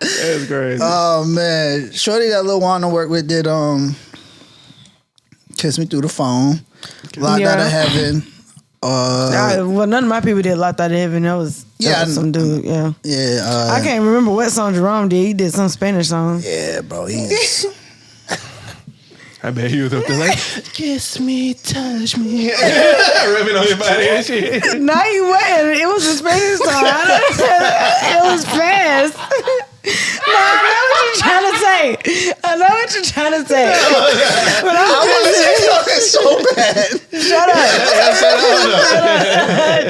That's crazy. Oh man, Shorty that Lil Wanda work with did Kiss Me Through the Phone, Locked Out of Yeah. Heaven. Well, none of my people did Locked Out of Heaven. That was some dude. Yeah. Yeah, I can't remember what song Jerome did. He did some Spanish song. yeah, bro. He's I bet he was up there like, kiss me, touch me. Rubbing on your body and shit. No, he wasn't. It was a Spanish song. It was fast. No, I know what you're trying to say. I know what you're trying to say. But I want to say something so bad.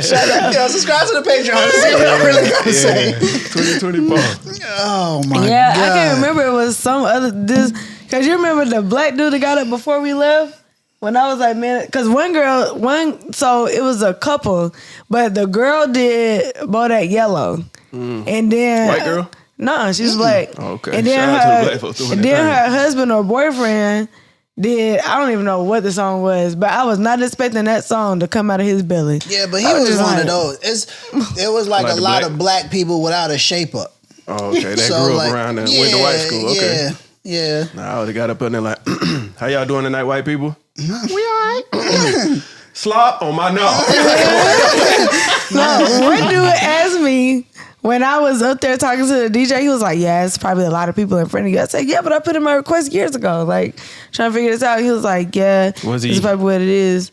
Shut up. Yo, subscribe to the Patreon to see what I'm really gonna say. 2024. Oh my Yeah, god! I can't remember. It was some other because you remember the black dude that got up before we left. When I was like, man, because so it was a couple, but the girl did Bodak Yellow, and then White girl? No, she's black. Oh, okay. And then Shout out to the black folks doing and that then thing. her husband or boyfriend did. I don't even know what the song was, but I was not expecting that song to come out of his belly. Yeah, but he I was just one like- of those. It was like Like a the lot black- of black people without a shape up. Oh, okay. They grew up around and went to white school. Okay. Yeah. Nah, I would have got up in there like, how y'all doing tonight, white people? We all right. Slop on my nose. No, one dude asked me when I was up there talking to the DJ, he was like, yeah, it's probably a lot of people in front of you. I said, yeah, but I put in my request years ago, like trying to figure this out. He was like, yeah, Was he- this is probably what it is.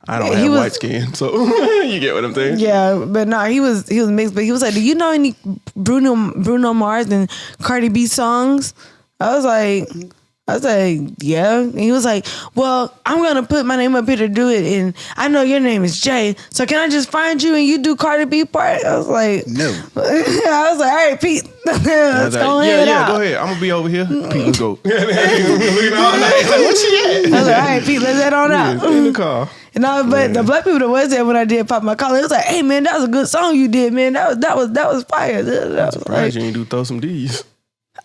I don't He have was- white skin, so you get what I'm saying? Yeah, but no, he was mixed. But he was like, do you know any Bruno Mars and Cardi B songs? I was like, yeah. And he was like, well, I'm going to put my name up here to do it. And I know your name is Jay. So can I just find you and you do Cardi B part? I was like, No. I was like, all right, Pete. I Let's was go like, ahead. yeah, go ahead. I'm gonna be over here. Pete, let's go. Looking all night. Like, where she at? I was like, all right, Pete, let's head on out. In the car. But the black people that was there when I did Pop My Collar, it was like, hey man, that was a good song you did, man. That was fire. That was Surprised you ain't do throw some D's.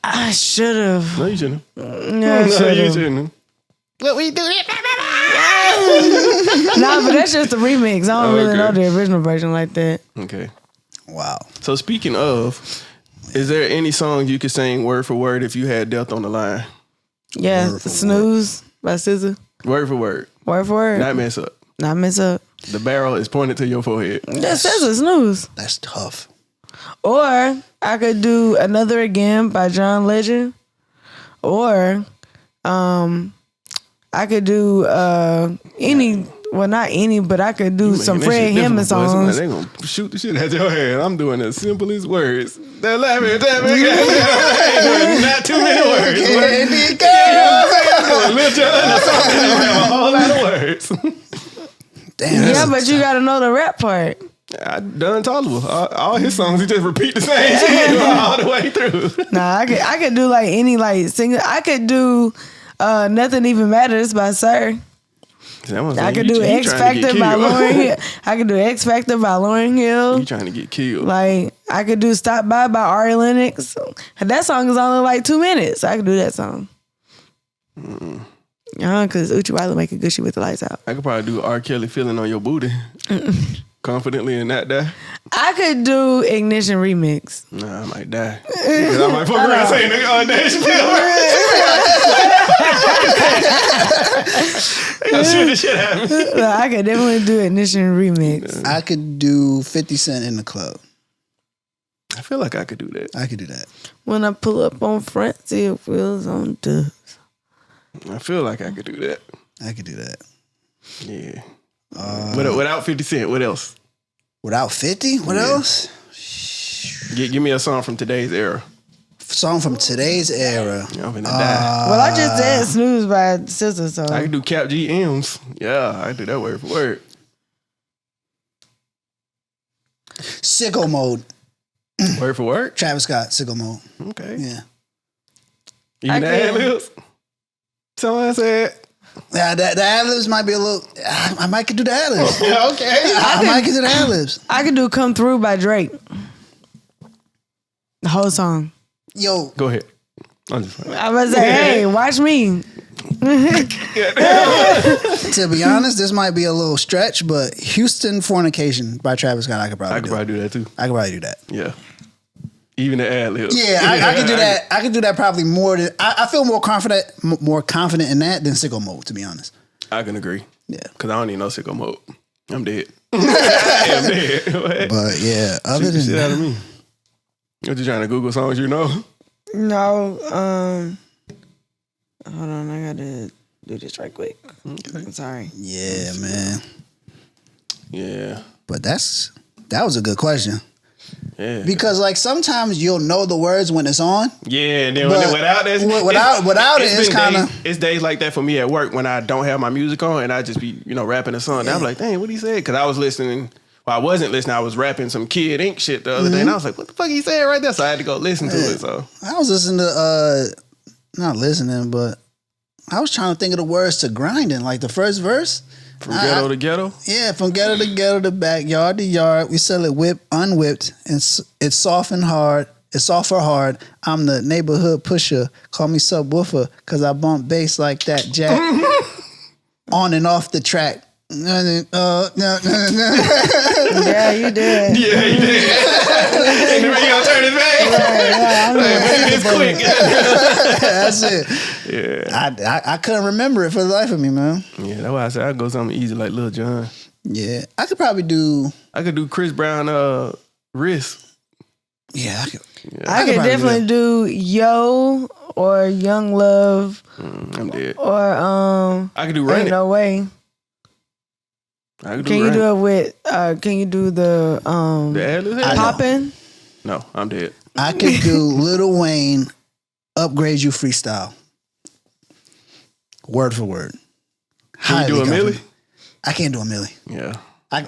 I should have. No, you shouldn't. Yeah, I No, you should've. shouldn't. No, but that's just the remix. I don't really know the original version like that. Okay. Wow. So speaking of, is there any song you could sing word for word if you had death on the line? Yeah, Word for snooze. by SZA. Word for word. Word for word. Not mess up. Not mess up. The barrel is pointed to your forehead. That's SZA snooze. That's tough. Or I could do Another Again by John Legend. Or I could do any. Well, not any, but I could do some Fred Hammond songs. They gonna shoot the shit out your head. I'm doing the simplest words. They're laughing, not too many words. Lil Jon or something. A whole lot of words. Damn. Yeah, but you gotta know the rap part. I done Tolliver. All his songs, he just repeat the same shit all the way through. Nah, I could do like any like singer. I could do Nothing Even Matters by Sir. I could do X Factor by Lauryn Hill. I could do X Factor by Lauryn Hill. You trying to get killed? Like I could do Stop By Ari Lennox. That song is only like 2 minutes. I could do that song. Cause Uchi Wiley make a good shit with the lights out. I could probably do R. Kelly Feeling on Your Booty. Confidently in that day. I could do Ignition Remix. Nah, I might die. Cause I might fuck around saying nigga on Dave Chappelle. They gonna shoot the shit out of me. I could definitely do Ignition Remix. I could do 50 Cent in the club. I feel like I could do that. I could do that. When I pull up on front, see it feels on dubs. I feel like I could do that. I could do that. Yeah. Without 50 Cent, what else? Without 50? What else? Give me a song from today's era. Song from today's era. I'm finna die. Well, I just said Snooze by SZA, so I can do Cap G M's. Yeah, I can do that word for word. Sicko Mode. Word for word? Travis Scott, Sicko Mode. Okay. Yeah. Even the ad-libs? Someone said... Yeah, the ad-libs might be a little... I might could do the ad-libs. Yeah, okay. I might could do the ad-libs. I could do Come Through by Drake. The whole song. Yo. Go ahead. I'm just playing. I was like, hey, watch me. To be honest, this might be a little stretch, but Houston Fornication by Travis Scott, I could probably do that too. I could probably do that. Yeah. Even the ad-libs. Yeah, I could do that. I could do that probably more than... I feel more confident in that than Sicko Mode, to be honest. I can agree. Yeah. Because I don't even know Sicko Mode. I'm dead. I'm dead. But yeah, other than shit that... out of me. What you trying to Google songs you know? No, hold on, I gotta do this right quick. Okay. I'm sorry. Yeah, man. Yeah. But that was a good question. Yeah. Because like sometimes you'll know the words when it's on. Yeah, and then without this, without it, it's kind of... It's days like that for me at work when I don't have my music on and I just be, rapping a song. Yeah. And I'm like, dang, what he said? Because I was listening... Well, I wasn't listening. I was rapping some Kid Ink shit the other day. And I was like, what the fuck he said right there? So I had to go listen to it. So I was listening to... not listening, but I was trying to think of the words to Grinding. Like the first verse. From ghetto to ghetto? Yeah, from ghetto to ghetto to backyard to yard. We sell it whipped, unwhipped. And it's soft and hard. It's soft or hard. I'm the neighborhood pusher. Call me subwoofer because I bump bass like that, Jack. On and off the track. Yeah, you did. Yeah, you did. And then he gonna turn his back. It's quick. That's it. Yeah. I couldn't remember it for the life of me, man. Yeah, that's why I said I'd go something easy like Lil Jon. Yeah, I could probably do... I could do Chris Brown Wrist. Yeah, I could definitely do Yo or Young Love. I'm dead. Or I could do Run Ain't It. No Way. Can you do it with? Can you do the ad-lib? Poppin'? No, I'm dead. I could do Lil Wayne, Upgrade You Freestyle. Word for word. Can you do a Millie? I can't do a Millie. Yeah. I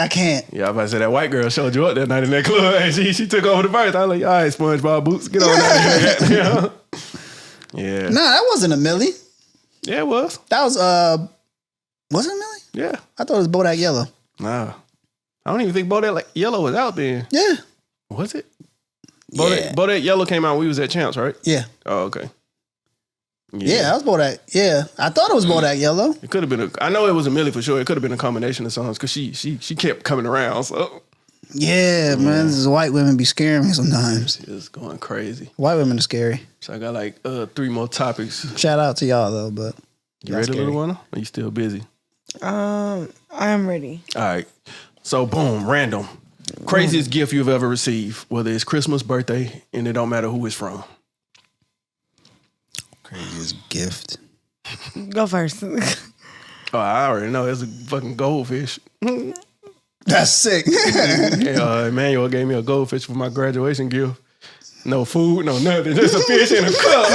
can't. Yeah, I was about to say that white girl showed you up that night in that club and she took over the verse. I was like, all right, SpongeBob Boots, get on out of here. Yeah. No, that wasn't a Millie. Yeah, it was. That was wasn't it Millie? Yeah. I thought it was Bodak Yellow. Nah. I don't even think Bodak Yellow was out then. Yeah. Was it? Yeah. Bodak Yellow came out when we was at Champs, right? Yeah. Oh, okay. Yeah, that was Bodak. Yeah. I thought it was Bodak Yellow. It could have been I know it was a Millie for sure. It could have been a combination of songs because she kept coming around, so. Yeah, man. These white women be scaring me sometimes. It's going crazy. White women are scary. So I got like 3 more topics. Shout out to y'all though, but You ready, little one? Or are you still busy? I am ready. All right. So, boom, random. Craziest gift you've ever received, whether it's Christmas, birthday, and it don't matter who it's from. Craziest gift. Go first. Oh, I already know. It's a fucking goldfish. That's sick. Emmanuel gave me a goldfish for my graduation gift. No food, no nothing. Just a fish in a cup.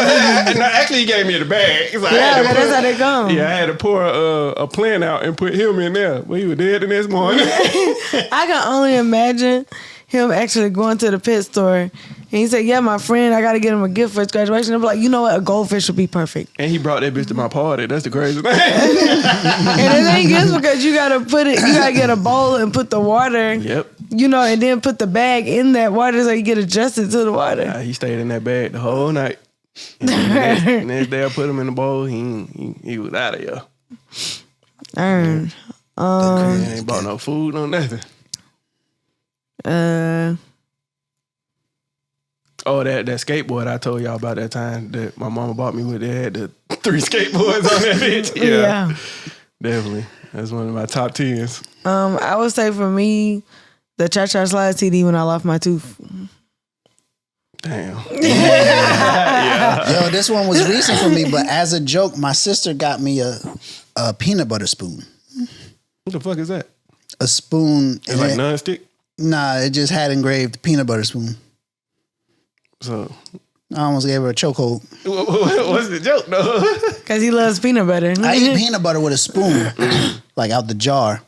And actually, he gave me the bag. So that's how they go. Yeah, I had to pour a plant out and put him in there. But he was dead the next morning. I can only imagine him actually going to the pet store. And he said, yeah, my friend, I got to get him a gift for his graduation. I'm like, you know what? A goldfish would be perfect. And he brought that bitch to my party. That's the crazy thing. And the thing is, because you got to get a bowl and put the water. Yep. You know, and then put the bag in that water so you get adjusted to the water. He stayed in that bag the whole night. And next day I put him in the bowl. He was out of here. And ain't bought no food, no nothing. Oh, that skateboard I told y'all about that time that my mama bought me with. They had the 3 skateboards on that bitch. Yeah. Definitely. That's one of my top 10s. I would say for me, the Cha-Cha Slide CD when I lost my tooth. Damn. Yo, this one was recent for me, but as a joke, my sister got me a peanut butter spoon. What the fuck is that? A spoon. It's like non-stick? Nah, it just had engraved peanut butter spoon. So I almost gave her a chokehold. What's the joke, though? Because he loves peanut butter. I eat peanut butter with a spoon, like out the jar.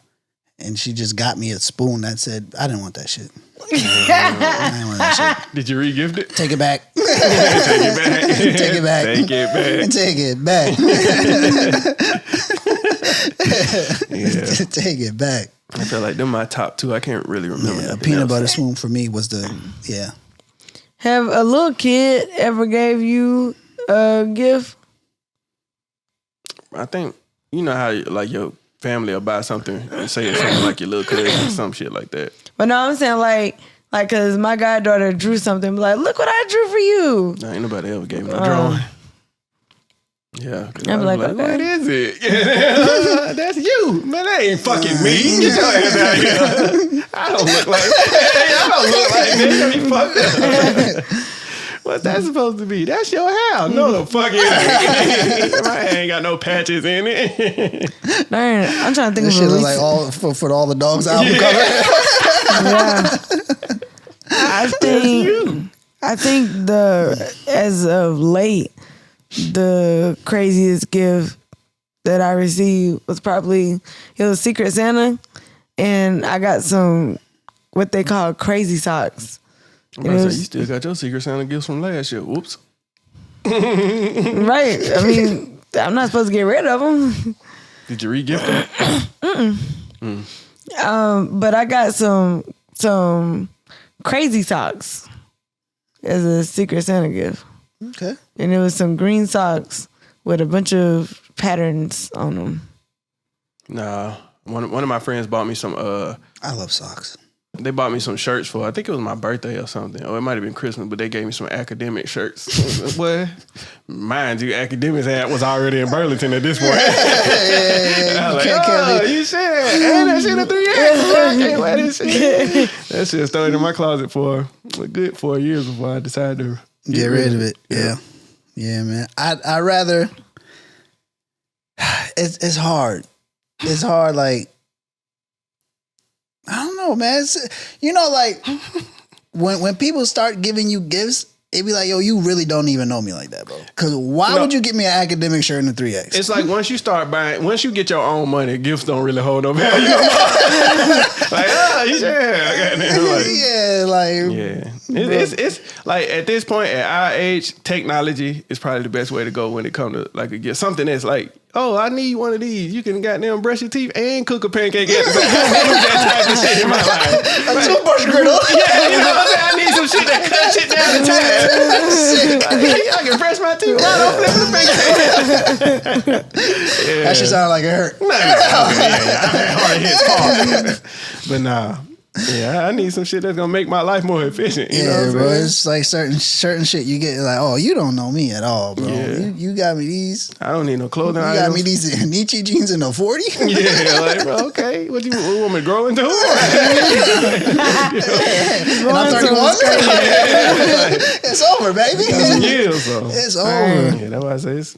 And she just got me a spoon that said, I didn't want that shit. I didn't want that shit. Did you re-gift it? Take it back. Take it back. Take it back. Take it back. Take it back. Yeah. Take it back. I feel like them my top 2. I can't really remember. Yeah, a peanut butter spoon for me was the, yeah. Have a little kid ever gave you a gift? I think, you know how like your family will buy something and say it's from like your little cousin or some shit like that. But no, I'm saying like cause my goddaughter drew something, like, look what I drew for you. No, ain't nobody ever gave me a drawing. Yeah. I'm like, okay. What is it? Yeah, that's you. Man, that ain't fucking me. Get your ass out here. I don't look like that. You fucked up. What's that supposed to be? That's your hair. No, the fuck it ain't. My hair ain't got no patches in it. Darn, I'm trying to think This of shit a look like all for all the dogs album cover. Yeah. I think as of late, the craziest gift that I received was probably, it was Secret Santa, and I got some what they call crazy socks. I'm about to say, you still got your Secret Santa gifts from last year. Whoops. Right. I mean, I'm not supposed to get rid of them. Did you re-gift them? But I got some crazy socks as a Secret Santa gift. Okay. And it was some green socks with a bunch of patterns on them. Nah. One of my friends bought me some I love socks. They bought me some shirts for, I think it was my birthday or something. Or it might have been Christmas, but they gave me some academic shirts. Boy, mind you, academics was already in Burlington at this point. I was like, you should. And that shit a 3X. I can't wear this shit. That shit stayed in my closet for a good 4 years before I decided to get rid of it. Yeah. Yeah, man. I rather, it's hard. It's hard, like, I don't know, man. You know, like when people start giving you gifts, it be like, yo, you really don't even know me like that, bro. Because why would you give me an academic shirt in a 3X? It's like once you start buying, once you get your own money, gifts don't really hold no value. Like, it's like at this point at our age, technology is probably the best way to go when it comes to like a gift. Something that's like, oh, I need one of these. You can goddamn brush your teeth and cook a pancake at the same time. That type of shit in my life. A toothbrush griddle. Yeah, you know what I'm saying? I need some shit that cut shit down the time. I can brush my teeth while I'm flipping the pancake. That shit sound like it hurt. Hard hits. But nah. Yeah, I need some shit that's gonna make my life more efficient. You know what I'm bro. saying? It's like certain shit you get like, oh, you don't know me at all, bro. Yeah. You got me these. I don't need no clothing. You got me these Nietzsche jeans in a 40. Yeah, like, bro, okay. What you want me to grow into? And I'm 31. It's over, baby. Some years, so. It's over. Yeah, that's why I say it's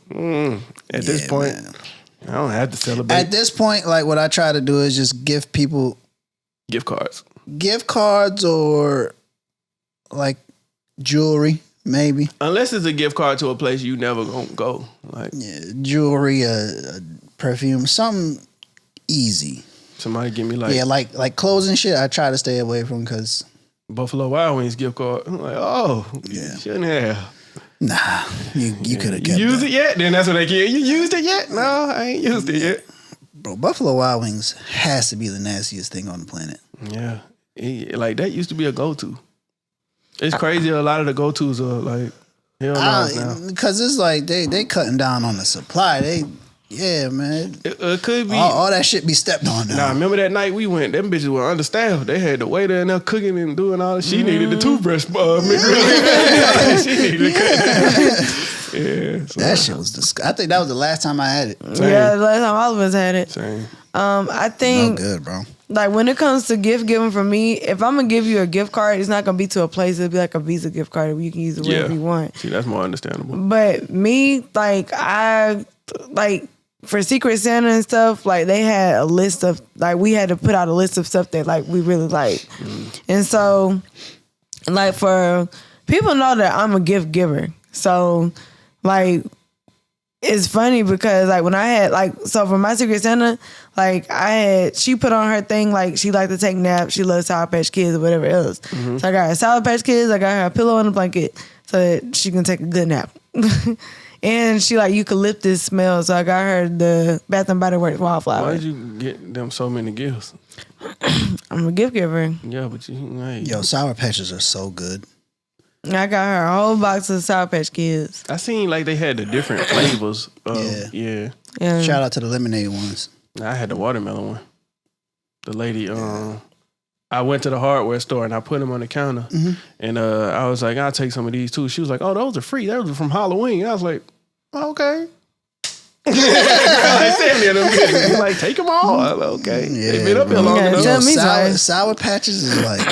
at this point. Man. I don't have to celebrate. At this point, like what I try to do is just give people gift cards or like jewelry, maybe. Unless it's a gift card to a place you never gonna go. Like Jewelry, perfume, something easy. somebody give me like like clothes and shit. I try to stay away from because Buffalo Wild Wings gift card. I'm like, oh, Yeah. shouldn't have. nah, you could have kept You used that. it yet? Then that's what they get. You used it yet? No, I ain't used it yet. Bro, Buffalo Wild Wings has to be the nastiest thing on the planet. Yeah. Like that used to be a go-to. It's crazy. A lot of the go-tos are like, hell no now. Because it's like they cutting down on the supply. Man. It could be. All that shit be stepped on now. Nah, remember that night we went? Them bitches were understaffed. They had the waiter in there cooking and doing all that. She needed the toothbrush. She needed to cut. Yeah, so. That shit was disgusting. I think that was the last time I had it. Same. Yeah, the last time all of us had it. Same. I No think good, bro. like when it comes to gift giving for me, if I'm gonna give you a gift card, it's not gonna be to a place. It'll be like a Visa gift card where you can use it wherever you want. See, that's more understandable. But me, like for Secret Santa and stuff, like they had a list of like we had to put out a list of stuff that like we really like, and so like for people know that I'm a gift giver, so like. It's funny because like when I had so for my Secret Santa, like she put on her thing like she liked to take naps, she loves Sour Patch Kids or whatever else. So I got her Sour Patch Kids, I got her a pillow and a blanket so that she can take a good nap. And she like eucalyptus smell, so I got her the Bath and Body Works Wildflower. Why did you get them so many gifts? I'm a gift giver. Yeah, but hey. Yo, Sour Patches are so good. I got her a whole box of Sour Patch Kids. I seen like they had the different flavors. Yeah. Shout out to the lemonade ones. I had the watermelon one. The lady, I went to the hardware store and I put them on the counter, and I was like, I'll take some of these too. She was like, oh, those are free. Those are from Halloween. I was like, oh, okay. Like, like, take them all. I was like, okay. Yeah, They've been up here long Yeah, enough. tell me Sour Patches is like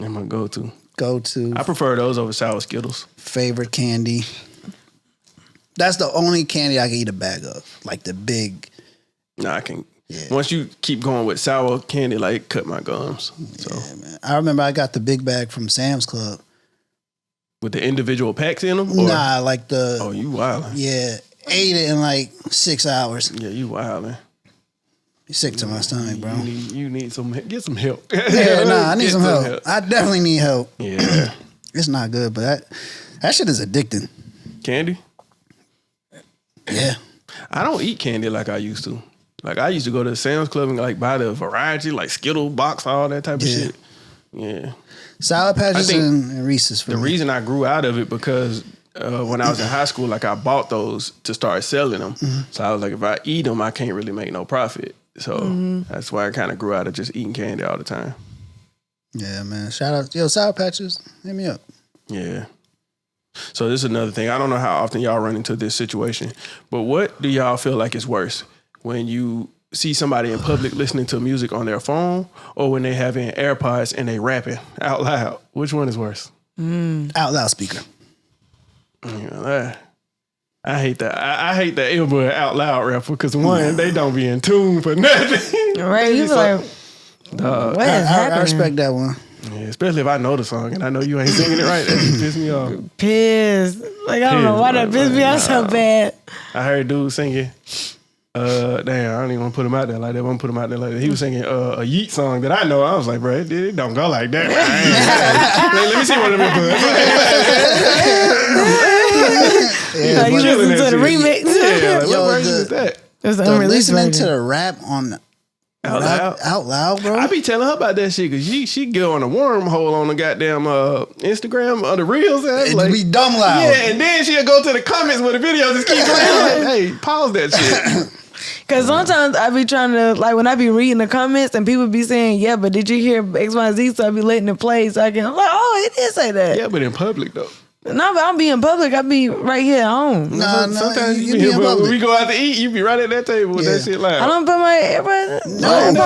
I'm my go-to. go-to I prefer those over sour Skittles. favorite candy. That's the only candy I can eat a bag of. Like the big. Nah, I can. Yeah. Once you keep going with sour candy, like cut my gums. So Yeah, man. I remember I got the big bag from Sam's Club. with the individual packs in them. Or? Nah, like the. Oh, you wildin'. Yeah, ate it in like 6 hours. Yeah, you wildin'. Sick to my stomach, bro. You need some. Get some help. Yeah, I need Get some help. I definitely need help. Yeah. It's not good, but that shit is addicting. Candy. Yeah. I don't eat candy like I used to. Like I used to go to Sam's Club and like buy the variety, like Skittle box, all that type of shit. Yeah. Sour Patches I think and Reese's for The me. reason I grew out of it because when I was in high school, like I bought those to start selling them. So I was like, if I eat them, I can't really make no profit. So that's why I kind of grew out of just eating candy all the time. Yeah, man. Shout out. Yo, Sour Patches, hit me up. Yeah. So this is another thing. I don't know how often y'all run into this situation, but what do y'all feel like is worse? When you see somebody in public listening to music on their phone or when they having AirPods and they rapping out loud? Which one is worse? Out loud speaker. I hate that. I hate that earbud out loud rapper because one, they don't be in tune for nothing. Right? You like, Dog. what is I happening? respect that one. Yeah, especially if I know the song and I know you ain't singing it right. That just piss me off. Pissed. Like I don't know why that pissed me off so bad. I heard dude singing. Damn, I don't even want to put him out there like that. I want to put him out there like that. He was singing a Yeet song that I know. I was like, bro, it don't go like that. Let me see what it is. Like, you listen to the remix. Yeah, like, Yo, what version is that? It's the The unreleased listening version. to the rap on Out loud, bro. I be telling her about that shit because she go on a wormhole on the goddamn Instagram or the reels. It Like, be dumb loud. yeah, and then she'll go to the comments where the video just keep playing. Like, hey, pause that shit. Cause sometimes I be trying to, like, when I be reading the comments and people be saying, yeah, but did you hear X, Y, Z? So I be letting it play so I'm like, oh, it did say that. Yeah, but in public though. No, but I'm being public. I be right here at home. No, Sometimes you be be in here, but when public. we go out to eat, you be right at that table with that shit loud. I don't put my earbuds. I ain't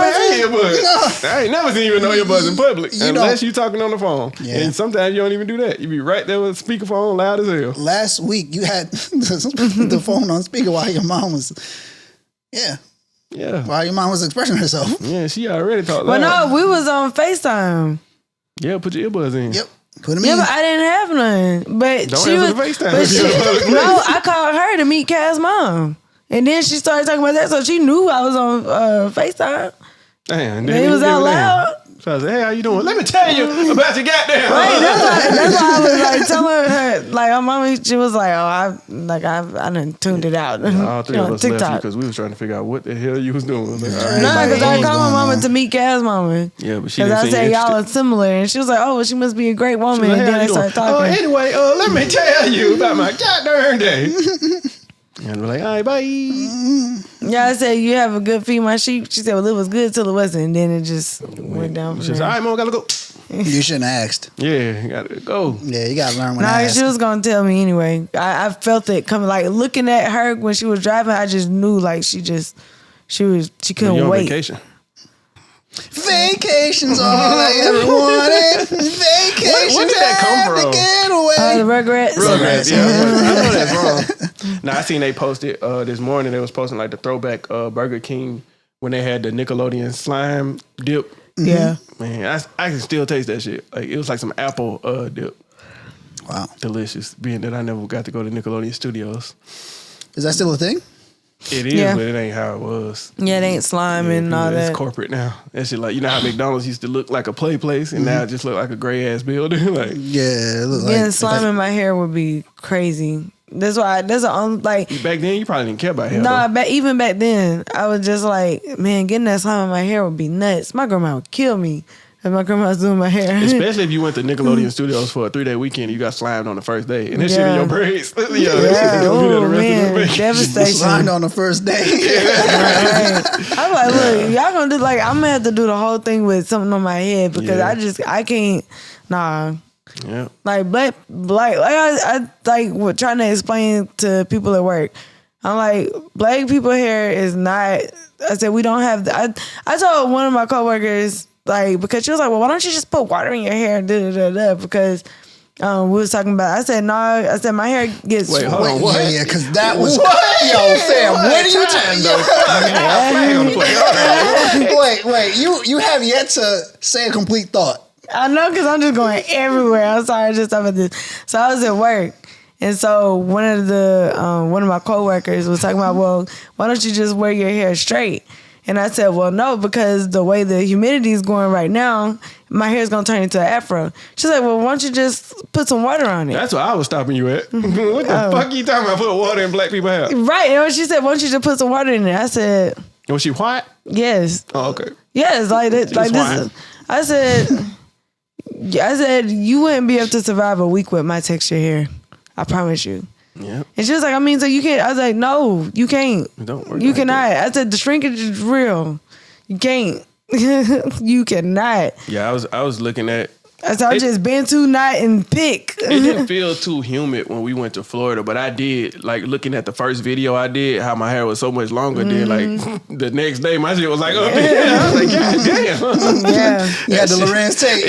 earbuds. I ain't never seen you with no earbuds in public You unless don't. you talking on the phone. Yeah. And sometimes you don't even do that. You be right there with a speakerphone loud as hell. Last week you had the phone on speaker while your mom was, Yeah. while your mom was expressing herself. Yeah, she already talked Well, loud. no, we was on FaceTime. Yeah, put your earbuds in. Yep. Put him Yeah, in. but I didn't have none. But Don't she answer was. the FaceTime. But she, no, I called her to meet Kaz's mom, and then she started talking about that, so she knew I was on FaceTime. Damn. It was out loud. So I said, hey, how you doing? Let me tell you about your goddamn. Right, that's why I was like telling her, like, her mama, she was like, oh, I done tuned it out. All three of us left you TikTok. because we was trying to figure out what the hell you was doing. Like, all No, right. because I What's called my going mama on? to meet Kaz's mama. Yeah, but she Because didn't I seem said y'all interested. are similar, and she was like, "Oh, well, she must be a great woman." She was And like, then how I you doing? started talking. Anyway, let me tell you about my goddamn day. And we're like, all right, bye. Yeah, I said you have a good feed my sheep. She said, "Well, it was good till it wasn't." And then it just went down She from said, there. all right, mom, gotta go. You shouldn't have asked. Yeah, gotta go. Yeah, you gotta learn when to Nah, ask. she was gonna tell me anyway. I felt it coming. Like looking at her when she was driving, I just knew like she You're couldn't on wait. vacation. Vacation's all I ever wanted. Vacation. Where did that come from? The Rugrats. Rugrats, yeah. I know that's wrong. Now, I seen they posted this morning, they was posting like the throwback Burger King when they had the Nickelodeon slime dip. Yeah. Man, I can still taste that shit. Like it was like some apple dip. Wow. Delicious. Being that I never got to go to Nickelodeon Studios. Is that still a thing? It is, Yeah. but it ain't how it was. Yeah, it ain't slime and all It's that. corporate now. That shit like, you know how McDonald's used to look like a play place and now it just look like a gray ass building? Like, Yeah. It look Getting like slime in my hair would be crazy. That's why. That's the only like. back then you probably didn't care about hair. Nah, though. even back then, I was just like, man, getting that slime in my hair would be nuts. My grandma would kill me if my grandma was doing my hair. Especially if you went to Nickelodeon Studios for a 3-day weekend and you got slimed on the first day. And that shit in Yeah. your braids. That shit Yeah, gonna be there the oh rest of man, the vacation. devastation. Signed on the first day. Right. I'm like, look, y'all gonna do like I'm gonna have to do the whole thing with something on my head because Yeah. I can't. Nah, Yeah. like black, like I like what trying to explain to people at work. I'm like, black people hair is not. I said we don't have. I told one of my coworkers like because she was like, well, why don't you just put water in your hair? And da. Because we was talking about. I said no. I said my hair gets. Wait, hold on. Wait, What? yeah, because that was What? yo, fam. What are you Time, talking? though. Wait. You have yet to say a complete thought. I know because I'm just going everywhere. I'm sorry, I just talking about this. So I was at work, and so one of my coworkers was talking about, well, why don't you just wear your hair straight? And I said, well, no, because the way the humidity is going right now, my hair is gonna turn into an afro. She's like, well, why don't you just put some water on it? That's what I was stopping you at. What the fuck you talking about? Put water in black people hair. Right. And she said, why don't you just put some water in it? I said, Was she white? yes. Oh, okay. Yes, like that, like fine. this. I said you wouldn't be able to survive a week with my texture hair. I promise you. Yeah. And she was like, I mean, so you can't. I was like, no, you can't. It don't work You like cannot. that. I said the shrinkage is real. You can't. You cannot. Yeah, I was looking at. I said, I just been too knot and pick. It didn't feel too humid when we went to Florida, but I did, like, looking at the first video I did, how my hair was so much longer. Then, like, the next day, my shit was like up here. I was like, God damn. Yeah. You had the Lorenz tape.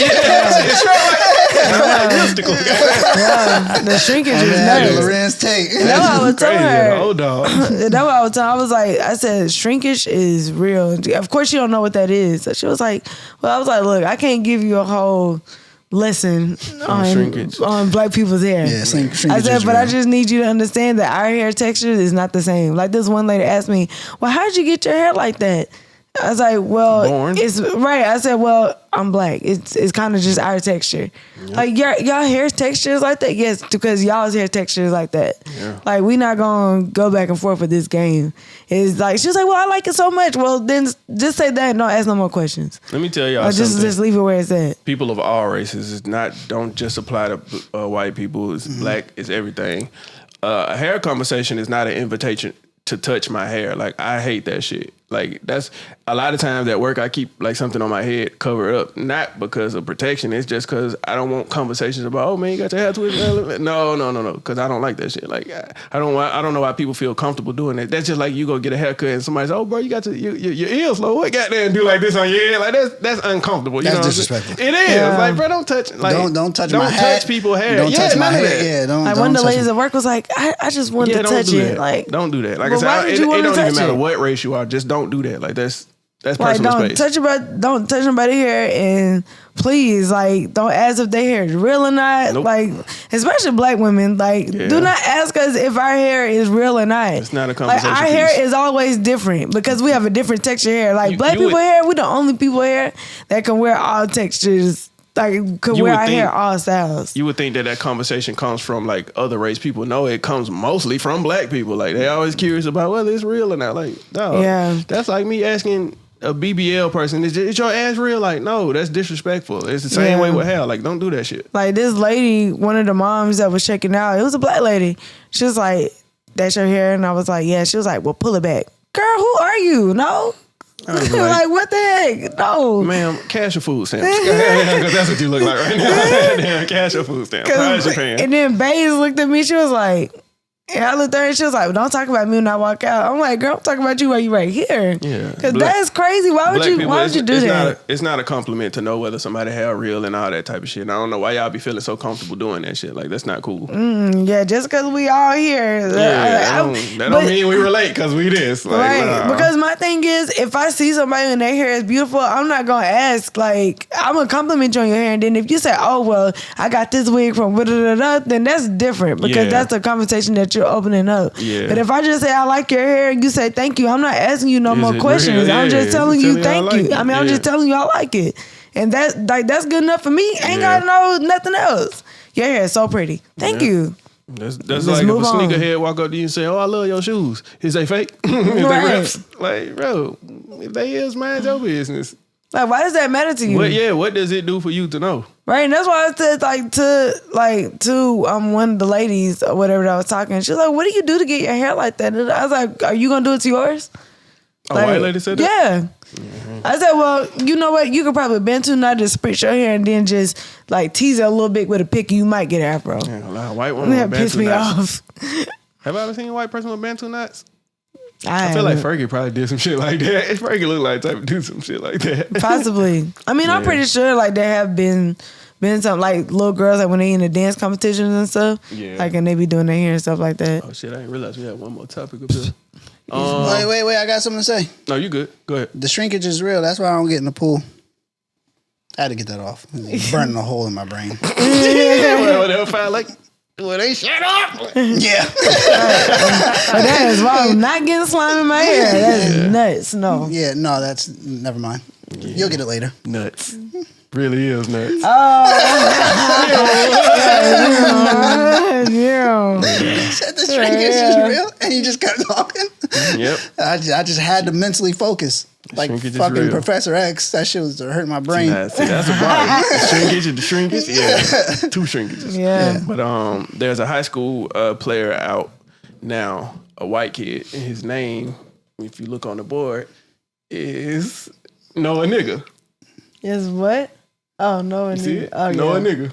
Mystical. Yeah. The shrinkage is The nuts. Lorenz tape. That's what I was telling Crazy. her. Oh, dog. That's what I was telling. I was like, I said, shrinkage is real. Of course, you don't know what that is. So she was like, well, I was like, look, I can't give you a whole lesson shrinkage. on black people's hair. Yeah, shrinkage I said, is but I real. just need you to understand that our hair texture is not the same. Like this one lady asked me, well, how'd you get your hair like that? I was like, well, Born. it's right. I said, well, I'm black. It's kind of just our texture. Like y'all hair texture is like that? Yes, because y'all's hair texture is like that. Yeah. Like we not gonna go back and forth with this game. It's like she was like, well, I like it so much. Well, then just say that and don't ask no more questions. Let me tell y'all Or something. just leave it where it's at. People of all races don't just apply to white people. It's black. It's everything. A hair conversation is not an invitation to touch my hair. Like, I hate that shit. Like, that's a lot of times at work, I keep like something on my head covered up, not because of protection. It's just because I don't want conversations about, oh man, you got your hair twisted. No, because I don't like that shit. Like, I don't know why people feel comfortable doing that. That's just like you go get a haircut and somebody says, oh bro, you got your ears low. What goddamn do like this on your head? Like that's uncomfortable. You That's know disrespectful. It is. Yeah. Like, bro, don't touch. Like, don't touch don't my touch hat. people's hair. Don't touch my none of hair. that. Yeah, don't. Like don't one of the touch ladies it. at work was like, I just wanted Yeah, to don't touch do it. that. Like, don't do that. Like I but why said, would it you want to don't even touch matter it? what race you are. Just don't do that. Like that's like personal don't space. don't touch nobody's hair, and please, like, don't ask if their hair is real or not. Nope. Like, especially black women, like, do not ask us if our hair is real or not. It's not a Like, conversation our piece. hair is always different because we have a different texture hair. Like, black you people would- hair, we the only people hair that can wear all textures. Like, could You wear would our think- hair all styles. You would think that conversation comes from like other race people. No, it comes mostly from black people. Like they always curious about whether it's real or not. Like, no, Yeah. that's like me asking a BBL person, is your ass real? Like, no, that's disrespectful. It's the same way with hair. Like, don't do that shit. Like, this lady, one of the moms that was checking out, it was a black lady. She was like, that's your hair? And I was like, yeah. She was like, well, pull it back. Girl, who are you? No. I was Like, what the heck? No. Ma'am, cash your food stamps. Because that's what you look like right now. Damn, cash your food stamps. Price your paying. And then Baze looked at me. She was like, and I looked at her and she was like, well, don't talk about me when I walk out. I'm like, girl, I'm talking about you while you right here. Yeah. Because Black- that's crazy. Why would Black you people, Why would you do that? It's not a compliment to know whether somebody hair real and all that type of shit. And I don't know why y'all be feeling so comfortable doing that shit. Like, that's not cool. Yeah, just because we all here. That don't mean we relate because we this. Like, Right. nah. Because my thing is, if I see somebody and their hair is beautiful, I'm not going to ask, like, I'm going to compliment you on your hair. And then if you say, oh, well, I got this wig from then that's different because that's a conversation that you're opening up. Yeah. But if I just say, I like your hair, and you say, thank you, I'm not asking you no Is more it questions. real? I'm just Yeah. telling Tell you, me I thank like you. it. I mean, I'm Yeah. just telling you I like it. And that's good enough for me. I ain't got to know nothing else. Your hair is so pretty. Thank you. That's Let's like if a move on. sneakerhead walk up to you and say, oh, I love your shoes. Is they fake? Is they Right. rips? Like, bro, if they is, mind your business. Like, why does that matter to you? What does it do for you to know? Right, and that's why I said to one of the ladies or whatever that I was talking. She was like, "What do you do to get your hair like that?" And I was like, "Are you gonna do it to yours?" A white lady said that? Yeah. I said, "Well, you know what? You could probably bend to not just spritz your hair and then just like tease it a little bit with a pick. You might get an afro." Yeah, a lot of white women That with pissed Bantu me knots. off. Have I ever seen a white person with Bantu knots? I I feel like haven't. Fergie probably did some shit like that. Fergie look like the type to do some shit like that. Possibly. I mean, I'm Yeah. pretty sure like there have been some like little girls like when they in the dance competitions and stuff. Yeah. Like and they be doing their hair and stuff like that. Oh shit, I didn't realize we had one more topic up here. Wait, I got something to say. No, you good. Go ahead. The shrinkage is real. That's why I don't get in the pool. I had to get that off. Burning a hole in my brain. Well, they'll find like, well, they shut up. Yeah. But that is why I'm not getting slime in my hair. That is nuts. No. Yeah, no, that's never mind. You'll get it later. Nuts. Really is nuts. Yeah. Said the shrinkage is real, and you just kept talking. Yep. I just had to mentally focus. Like Shrinkage is fucking real. Professor X. That shit was hurting my brain. Nah, see, that's a problem. The shrinkage. Yeah. Two shrinkages. Yeah. But there's a high school player out now, a white kid, and his name, if you look on the board, is Noah Knigga. Is what? Oh, no. You see it? Oh, Noah yeah. Knigga.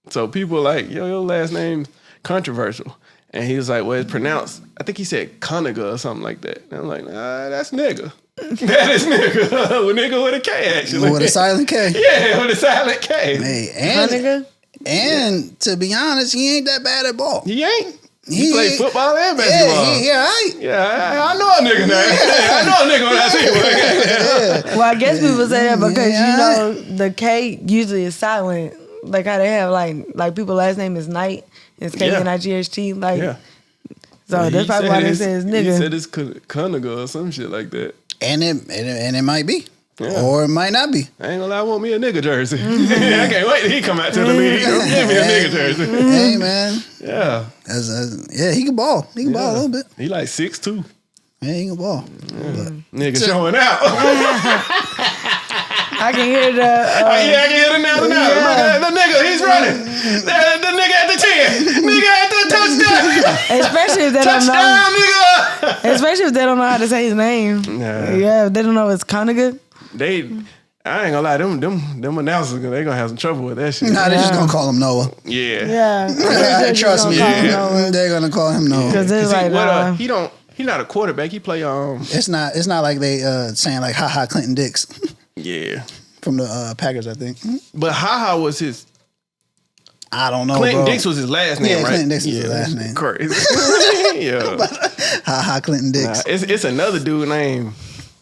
So people like, yo, your last name's controversial. And he was like, well, it's pronounced, I think he said Knigga or something like that. And I'm like, nah, that's nigga. That is nigga. With nigga with a K, actually. With a silent K. Yeah, with a silent K. Hey, Nigga? and to be honest, he ain't that bad at ball. He ain't. He played football and Yeah, basketball. he all right. Yeah, I know a nigga now. I know a nigga when I see one. Well, I guess people say that because, Yeah. you know, the K usually is silent. Like how they have, like people last name is Knight. It's K-N-I-G-H-T. Like, Yeah. so that's probably why they say it's He nigga. said it's Knigga or some shit like that. And it might be. Yeah. Or it might not be. I ain't gonna lie, I want me a nigga jersey. I can't wait till he come out to the league. Give me a nigga jersey. Hey man. Yeah. Yeah, he can ball. He can ball a little bit. He like 6'2". Yeah, he can ball. Nigga showing out. I can hear the... I can hear the now. Yeah. The nigga, he's running. The nigga at the 10. Nigga at the touchdown. especially if they don't know... Touchdown, nigga. Especially if they don't know how to say his name. Nah. Yeah, if they don't know it's Knigga. I ain't gonna lie, them announcers, they gonna have some trouble with that shit. Nah, they just gonna call him Noah. Yeah. Yeah. Trust me. Yeah. They're gonna call him Noah. Because it's like, nah. He's not a quarterback. He play It's not like they saying like ha Clinton Dix yeah. from the Packers, I think. But Ha was his. I don't know. Clinton bro. Dix was his last name, Yeah, right? Clinton Dix is his last name. Crazy. Yeah. Ha Clinton Dix. It's another dude named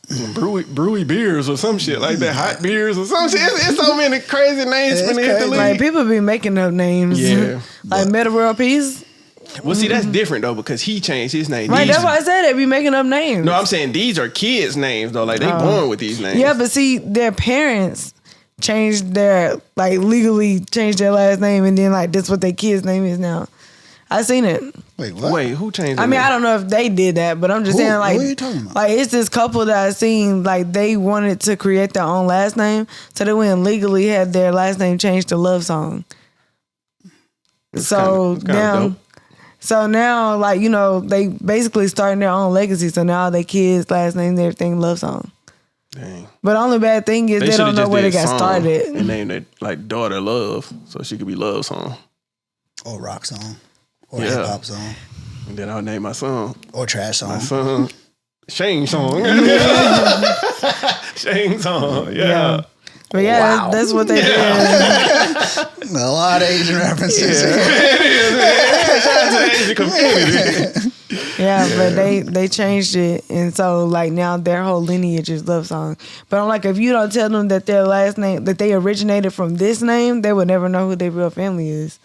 Brewy Beers or some shit like that. Hot Beers or some shit. It's so many crazy names It's for the crazy. league. Like, people be making up names. Yeah. Like Meta World Peace. Well, see, that's different though because he changed his name. Right, These- that's why I said they be making up names. No, I'm saying these are kids' names though. Like they born with these names. Yeah, but see, their parents changed their, like, legally changed their last name, and then, like, that's what their kid's name is now. I seen it. Wait, what? Wait, who changed? I mean, I don't know if they did that, but I'm just saying, like, What are you talking about? like, it's this couple that I seen, like, they wanted to create their own last name, so they went and legally had their last name changed to Love Song. So kinda now, dope. like, you know, they basically starting their own legacy. So now their kids' last name, and everything, Love Song. Dang. But the only bad thing is they shoulda don't know just where they did got Song started. and named it like daughter Love, so she could be Love Song. Or rock song. Or Yeah. hip hop song. And then I'll name my son. Or trash song. My son, Shane Song. Shane Song. Yeah. But yeah, Wow. that's what they did. A lot of Asian references. Asian community. Yeah, but they changed it, and so like now their whole lineage is Love Song. But I'm like, if you don't tell them that their last name, that they originated from this name, they would never know who their real family is.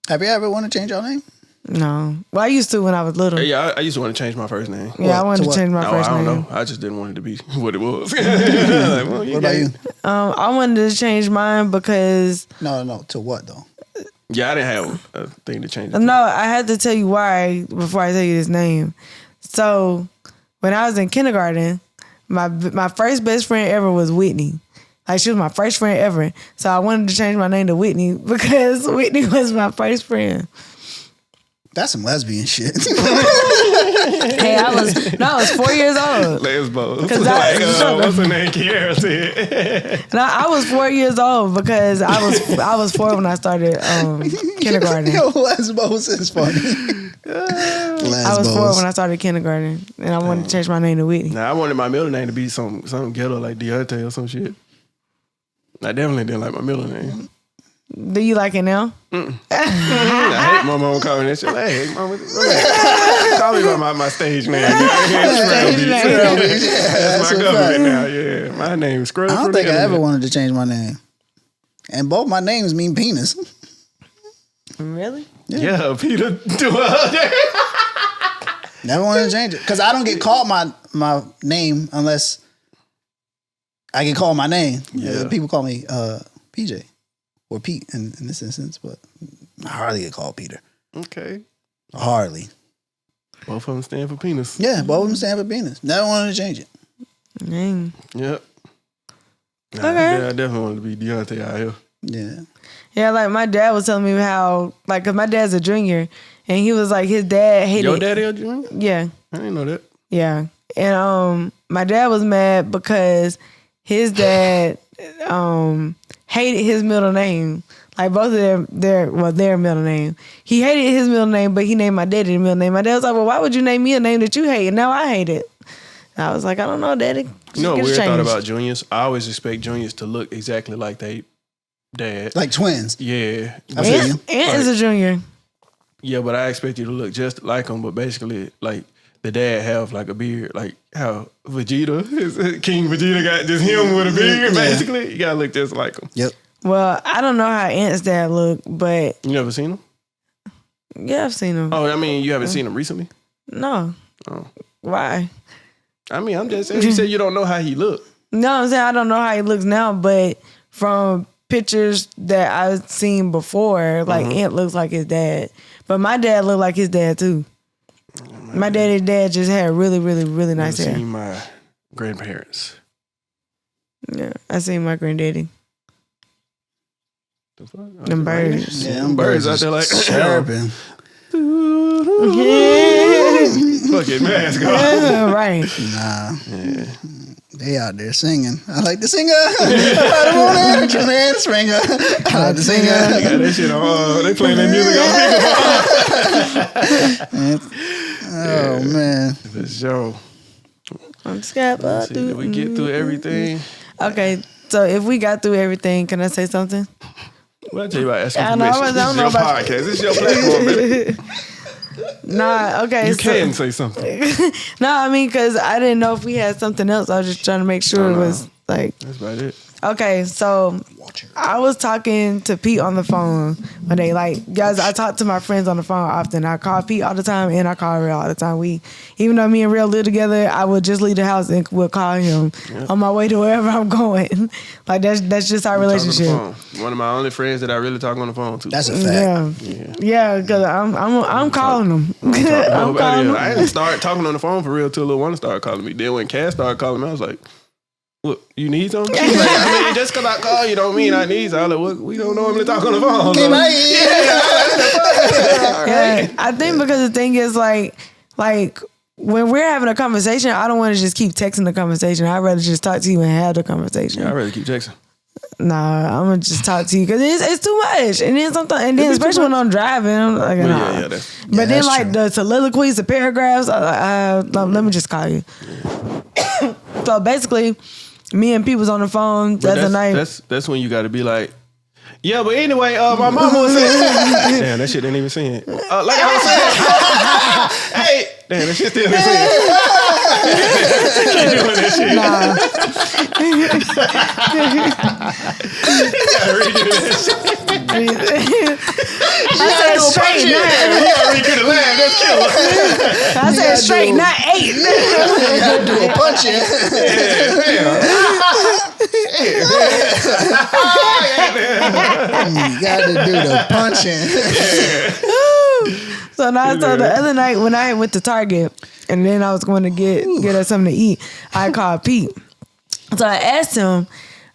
Have you ever wanted to change your name? No, well, I used to when I was little. Yeah, I used to want to change my first name. Yeah, I wanted to what? change my No, first I don't name. know. I just didn't want it to be what it was. Like, well, What about you? I wanted to change mine because No. To what though? Yeah, I didn't have a thing to change it. no, I had to tell you why before I tell you this name. So when I was in kindergarten, my first best friend ever was Whitney. Like, she was my first friend ever. So I wanted to change my name to Whitney because Whitney was my first friend. That's some lesbian shit. Hey, I was 4 years old. Lesbo. Because What's her name? Kiara said. And I was 4 years old because I was 4 when I started kindergarten. Yo, lesbos is funny. I was 4 when I started kindergarten, and I wanted to change my name to Whitney. Nah, I wanted my middle name to be some ghetto like Deontay or some shit. I definitely didn't like my middle name. Do you like it now? I hate my mom calling me that shit. Like, hey, mama, call me by my stage name. Rell Beatz. That's my government now. Yeah, my name is Scrub. I don't think I ever wanted to change my name. And both my names mean penis. Really? Yeah, Peter. Never wanted to change it. Because I don't get called my name unless I get called my name. Yeah. People call me PJ. Or Pete in this instance, but I hardly get called Peter. Okay. Hardly. Both of them stand for penis. Yeah, both of them stand for penis. Never wanted to change it. Dang. Yep. Nah, Okay. I definitely wanted to be Deontay out here. Yeah. Yeah, like my dad was telling me how, like, cause my dad's a junior, and he was like, his dad hated. Your daddy a junior? Yeah, I didn't know that. yeah, and my dad was mad because his dad hated his middle name. Like both of their middle name. He hated his middle name, but he named my daddy the middle name. My dad was like, well, why would you name me a name that you hate? And now I hate it. And I was like, I don't know, Daddy. You know what Get weird changed. thought about juniors? I always expect juniors to look exactly like they dad. Like twins. Yeah. I feel you. Aunt is a junior. Yeah, but I expect you to look just like him, but basically, like, the dad have, like, a beard, like how Vegeta, King Vegeta got just him with a beard, basically. You gotta look just like him. Yep. Well, I don't know how Aunt's dad look, but You never seen him? yeah, I've seen him. Oh, I mean, you haven't seen him recently? No. Oh. Why? I mean, I'm just saying, you said you don't know how he look. No, I'm saying I don't know how he looks now, but from pictures that I've seen before, like Aunt looks like his dad. But my dad looked like his dad too. My daddy's dad just had really, really, really nice Never hair. seen my grandparents. Yeah, I seen my granddaddy. The fuck? Them birds. Yeah, Them birds out there like chirping. Fuck fucking mask off. Yeah, right. Nah. Yeah. They out there singing. I like the singer. I don't want to man ringer. I like the singer. They got that shit on. They playing that music on speakerphone. Oh man. For sure. I'm scared. Did we get through everything? Okay, so if we got through everything, can I say something? Well, I'll tell you about asking I know, permission. I don't This is know your about- podcast. This is your platform, baby. Nah, okay. You can say something. No, I mean, because I didn't know if we had something else. I was just trying to make sure it was like. That's about it. Okay, so I was talking to Pete on the phone one day. Like, guys, I talk to my friends on the phone often. I call Pete all the time and I call Rell all the time. Even though me and Rell live together, I would just leave the house and would call him on my way to wherever I'm going. Like, that's just our relationship. Talk on the phone. One of my only friends that I really talk on the phone to. That's a fact. Yeah, because I'm calling him. I'm calling him. I didn't start talking on the phone for real till Lil Wanda started calling me. Then when Cass started calling me, I was like, "What, you need something?" She's like, I mean, just because I call you don't mean I need something. I was like, "What? We don't normally talk on the phone." Okay, bye. Yeah, I think because the thing is like when we're having a conversation, I don't want to just keep texting the conversation. I'd rather just talk to you and have the conversation. Yeah, I'd rather keep texting. Nah, I'm gonna just talk to you because it's too much. And then sometimes, especially when I'm driving, I'm like, nah. Yeah, that's. But then that's like true. the soliloquies, the paragraphs, let me just call you. So basically, me and Pete was on the phone the other night. That's when you got to be like, yeah, but anyway, my mama was saying, damn, that shit didn't even sing. Like I was saying, hey, damn, that shit still didn't sing. Keep doing that shit. Nah. You gotta redo that shit. I said straight 9. You gotta redo the line. That's killer. I said straight 9 8. You gotta do a punch in. You gotta do the punching. So the other night when I went to Target and then I was going to get us something to eat, I called Pete. So I asked him,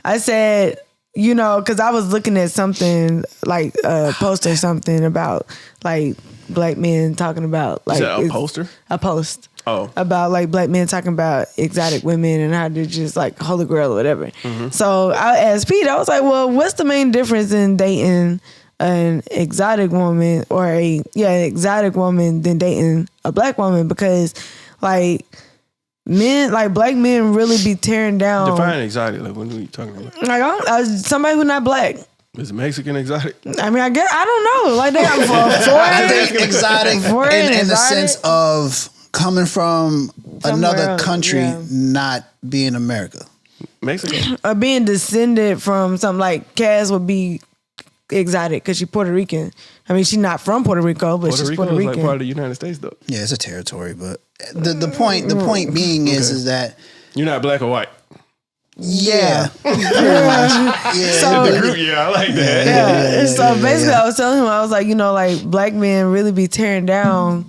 I said, you know, because I was looking at something like a post or something about like black men talking about like Is that a poster? A post. Oh. About like black men talking about exotic women and how they're just like holy grail or whatever. Mm-hmm. So I asked Pete, I was like, well, what's the main difference in dating an exotic woman or an exotic woman than dating a black woman? Because like black men really be tearing down. Define exotic. Like, what are you talking about? Like somebody who's not black. Is it Mexican exotic? I mean, I guess I don't know. Like they got I think exotic Foreign in the exotic? sense of coming from another else, country, yeah. not being America. Mexican. or being descended from something like Cass would be exotic because she's Puerto Rican. I mean, she's not from Puerto Rico, but she's Puerto is Rican. like part of the United States, though. Yeah, it's a territory, but the point being is that You're not black or white. yeah, pretty much. Yeah, So- The group, yeah, I like that. Yeah. So basically, yeah. I was telling him, I was like, you know, like black men really be tearing down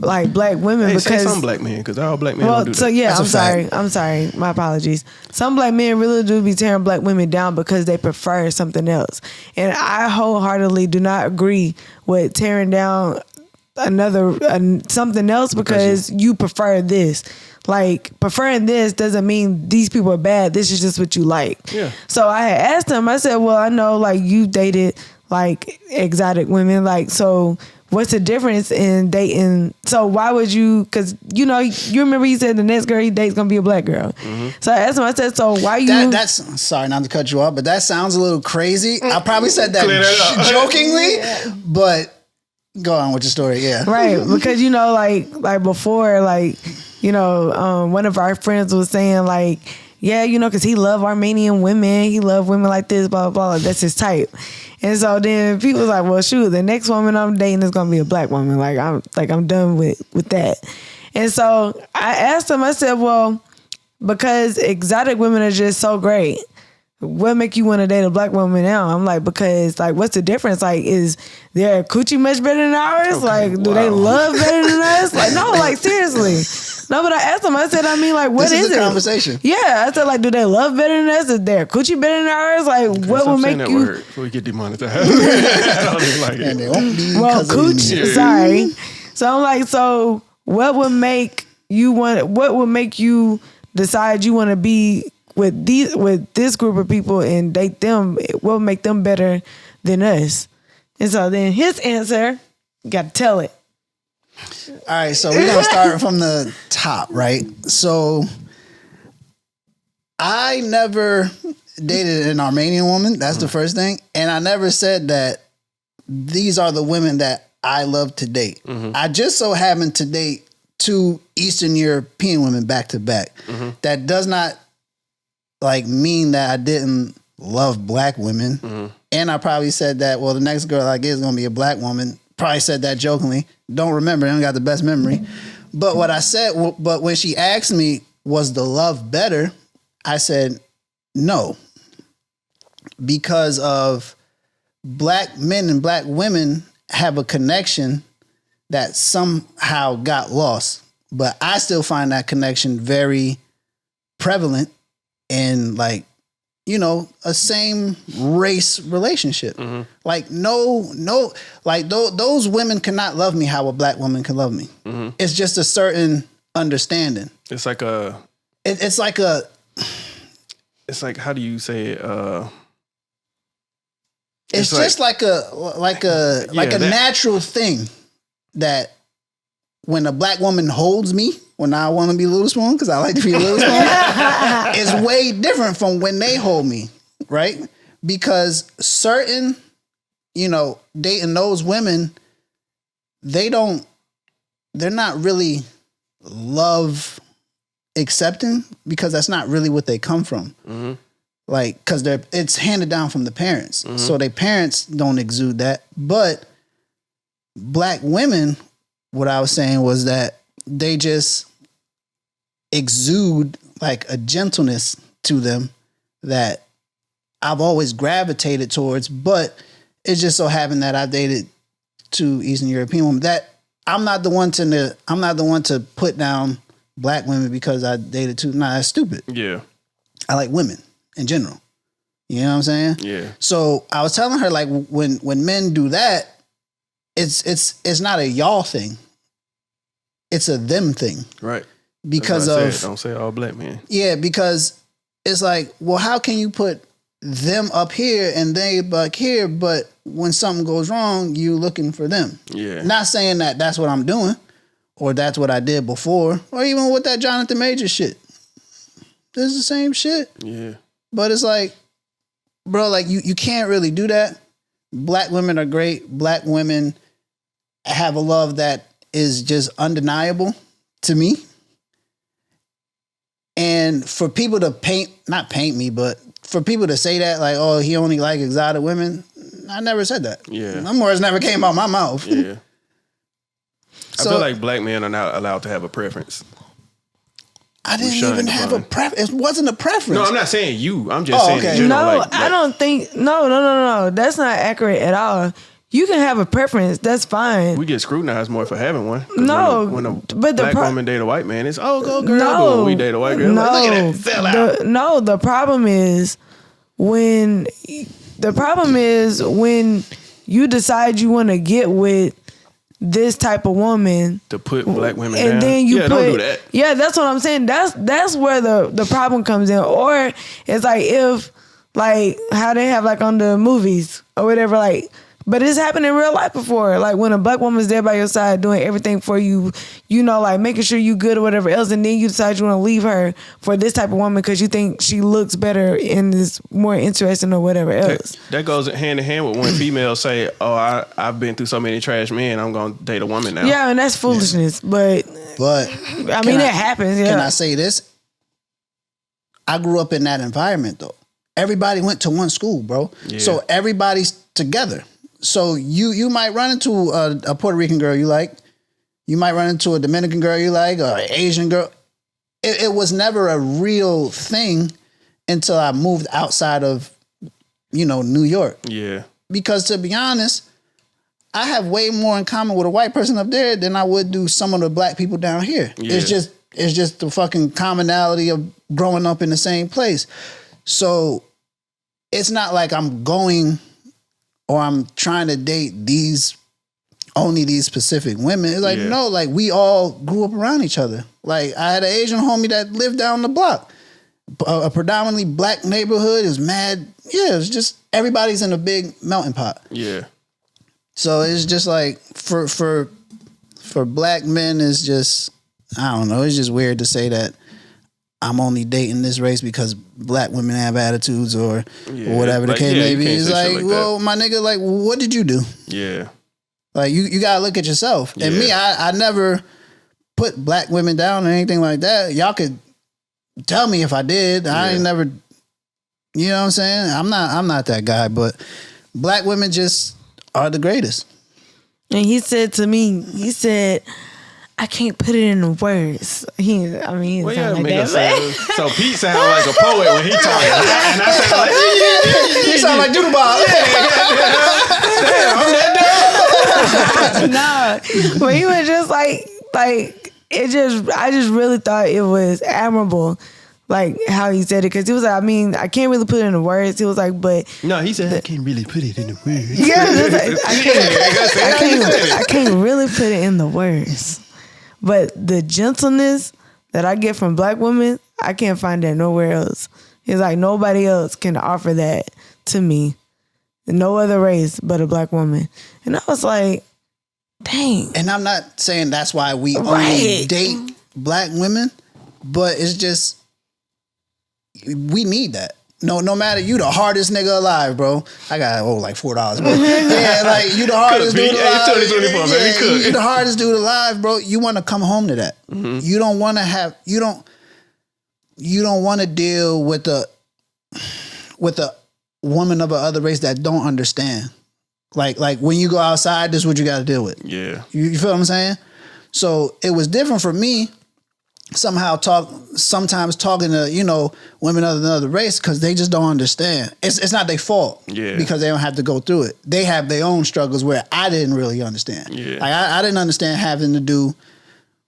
like black women Hey, because say some black men, because all black men don't do that. so yeah, That's a fact. I'm sorry. My apologies. Some black men really do be tearing black women down because they prefer something else. And I wholeheartedly do not agree with tearing down something else because you prefer this. Like preferring this doesn't mean these people are bad. This is just what you like. Yeah. So I had asked him, I said, well, I know like you dated like exotic women. Like, so what's the difference in dating? So why would you, cause you know, you remember you said the next girl he dates gonna be a black girl. Mm-hmm. So I asked him, I said, so why you? that's sorry not to cut you off, but that sounds a little crazy. I probably said that Clear that up. jokingly, but go on with your story. Yeah, Right, because you know, like before, like you know, one of our friends was saying like, yeah, you know, because he loved Armenian women, he loved women like this, blah blah blah. That's his type. And so then people was like, well, shoot, the next woman I'm dating is gonna be a black woman. I'm done with that. And so I asked him, I said, well, because exotic women are just so great, what make you want to date a black woman now? I'm like, because like, what's the difference? Like, is their coochie much better than ours? Okay, like, do they love better than us? Like, no, like seriously. No, but I asked him, I said, I mean, like, what this is it? a conversation. Yeah, I said, like, do they love better than us? Is their coochie better than ours? Like, what Stop would saying make that you? word before we get demonetized. I don't even like And it. they won't be Well, because of cooch, me. sorry. So I'm like, so what would make you decide you want to be with this group of people and date them? What would make them better than us? And so then his answer, you got to tell it. All right, so we're gonna start from the top, right? So I never dated an Armenian woman. That's the first thing. And I never said that these are the women that I love to date. I just so happened to date 2 Eastern European women back to back. That does not like mean that I didn't love black women. And I probably said that, well, the next girl I get is gonna be a black woman. Probably said that jokingly. Don't remember. I don't got the best memory. But what I said, but when she asked me, was the love better? I said, no. Because of black men and black women have a connection that somehow got lost. But I still find that connection very prevalent in like, you know, a same race relationship. Like no, like those women cannot love me how a black woman can love me. It's just a certain understanding. It's like it's like how do you say it? It's just like a natural thing that when a black woman holds me, when I want to be Little Spoon, because I like to be Little Spoon, it's way different from when they hold me, right? Because certain, you know, dating those women, they're not really love accepting because that's not really what they come from. Like, because it's handed down from the parents. So their parents don't exude that. But black women, what I was saying was that they just exude like a gentleness to them that I've always gravitated towards, but it just so happened that I dated 2 Eastern European women. That I'm not the one to put down black women because I dated 2. Nah, that's stupid. Yeah. I like women in general. You know what I'm saying? Yeah. So I was telling her, like, when men do that, it's not a y'all thing. It's a them thing. Right. Because don't say all black men. Yeah, because it's like, well, how can you put them up here and they back here, but when something goes wrong, you looking for them? Yeah. Not saying that that's what I'm doing or that's what I did before, or even with that Jonathan Major shit. It's the same shit. Yeah. But it's like, bro, like you can't really do that. Black women are great. Black women have a love that is just undeniable to me. And for people to not paint me, but for people to say that, like, oh, he only like exotic women, I never said that. Yeah. Them words never came out my mouth. Yeah. So, I feel like black men are not allowed to have a preference. I didn't even have a preference. It wasn't a preference. No, I'm not saying you. I'm just saying in general. No, like, I don't think, no. That's not accurate at all. You can have a preference. That's fine. We get scrutinized more for having one. No, when a but the black woman date a white man, it's go girl. No, but when we date a white girl, no, like, look at that, fell out. The problem is when you decide you want to get with this type of woman to put black women and down. then you put, don't do that. Yeah, that's what I'm saying. That's where the problem comes in. Or it's like if like how they have like on the movies or whatever, like. But it's happened in real life before. Like when a black woman's there by your side doing everything for you, you know, like making sure you good or whatever else, and then you decide you want to leave her for this type of woman because you think she looks better and is more interesting or whatever else. That goes hand in hand with when females say, oh, I've been through so many trash men, I'm going to date a woman now. Yeah, and that's foolishness. But I mean, it happens. Yeah. Can I say this? I grew up in that environment though. Everybody went to one school, bro. Yeah. So everybody's together. So you might run into a Puerto Rican girl you like. You might run into a Dominican girl you like, or an Asian girl. It was never a real thing until I moved outside of, New York. Yeah. Because to be honest, I have way more in common with a white person up there than I would do some of the black people down here. Yeah. It's just the fucking commonality of growing up in the same place. So it's not like I'm going or I'm trying to date these only these specific women. It's like, no, like we all grew up around each other. Like I had an Asian homie that lived down the block. A predominantly black neighborhood is mad. Yeah, it's just everybody's in a big melting pot. Yeah. So it's just like for black men, it's just, I don't know. It's just weird to say that I'm only dating this race because black women have attitudes or whatever the case may be. It's like, well, my nigga, like, what did you do? Yeah. Like you gotta look at yourself. And me, I never put black women down or anything like that. Y'all could tell me if I did. I ain't never, you know what I'm saying? I'm not that guy, but black women just are the greatest. And he said to me, I can't put it in words. He sound like that. So Pete sound like a poet when he talking. And I sound like, you sound like Doodle Bob. Nah, but he was just like it just. I just really thought it was admirable, like how he said it, because he was like, I mean, I can't really put it in the words. He was like, but no, he said I can't really put it in the words. Yeah, I can't really put it in the words. But the gentleness that I get from black women, I can't find that nowhere else. He's like, nobody else can offer that to me. No other race but a black woman. And I was like, dang. And I'm not saying that's why we only date black women, but it's just, we need that. No matter, you the hardest nigga alive, bro. I got like $4, bro. Yeah, like you the hardest dude alive. It's 2024, baby. You the hardest dude alive, bro. You want to come home to that. Mm-hmm. You don't want to have. You don't want to deal with a woman of another race that don't understand. Like when you go outside, this is what you got to deal with. Yeah, you feel what I'm saying? So it was different for me. Sometimes talking to, women of another race, because they just don't understand. It's not their fault. Yeah. Because they don't have to go through it. They have their own struggles where I didn't really understand. Yeah. Like I didn't understand having to do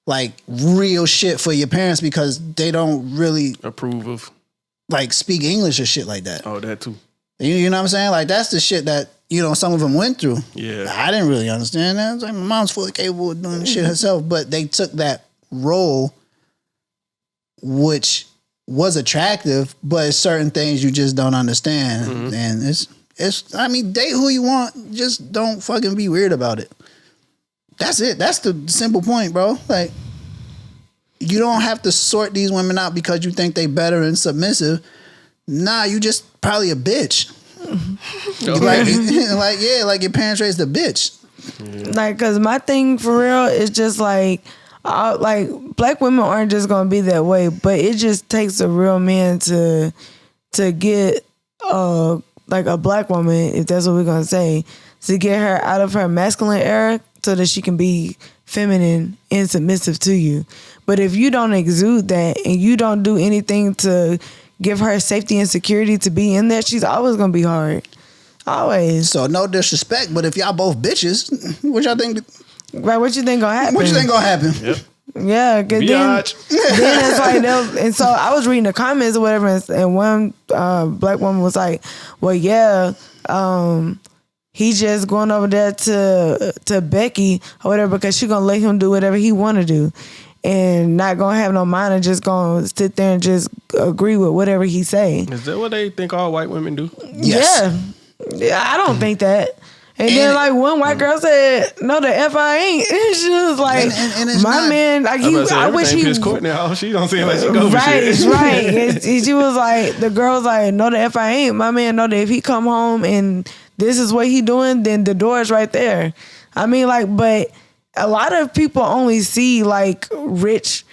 like real shit for your parents because they don't really approve of like speak English or shit like that. Oh, that too. You know what I'm saying? Like that's the shit that, some of them went through. Yeah. I didn't really understand that. I was like, my mom's fully capable of doing the shit herself, but they took that role, which was attractive, but certain things you just don't understand. Mm-hmm. And I mean, date who you want, just don't fucking be weird about it. That's it. That's the simple point, bro. Like, you don't have to sort these women out because you think they better and submissive. Nah, you just probably a bitch. Like your parents raised a bitch. Yeah. Like, cause my thing for real is just like black women aren't just gonna be that way, but it just takes a real man to get like a black woman, if that's what we're gonna say, to get her out of her masculine era so that she can be feminine and submissive to you. But if you don't exude that and you don't do anything to give her safety and security to be in there, she's always gonna be hard. Always. So no disrespect, but if y'all both bitches, what y'all think? Right, what you think gonna happen? What you think gonna happen? Yep. Yeah, cause then it's like, and so I was reading the comments or whatever, and one black woman was like, "Well, yeah, he just going over there to Becky or whatever because she gonna let him do whatever he want to do, and not gonna have no mind and just gonna sit there and just agree with whatever he say." Is that what they think all white women do? Yes. Yeah, I don't think that. And then like one white girl said, "No, the F I ain't." And she was like, and my man, like I wish he was Courtney. She don't seem like she go for right, shit. Right. And she was like, the girl was like, "No, the F I ain't." My man know that if he come home and this is what he doing, then the door is right there. I mean, like, but a lot of people only see like rich,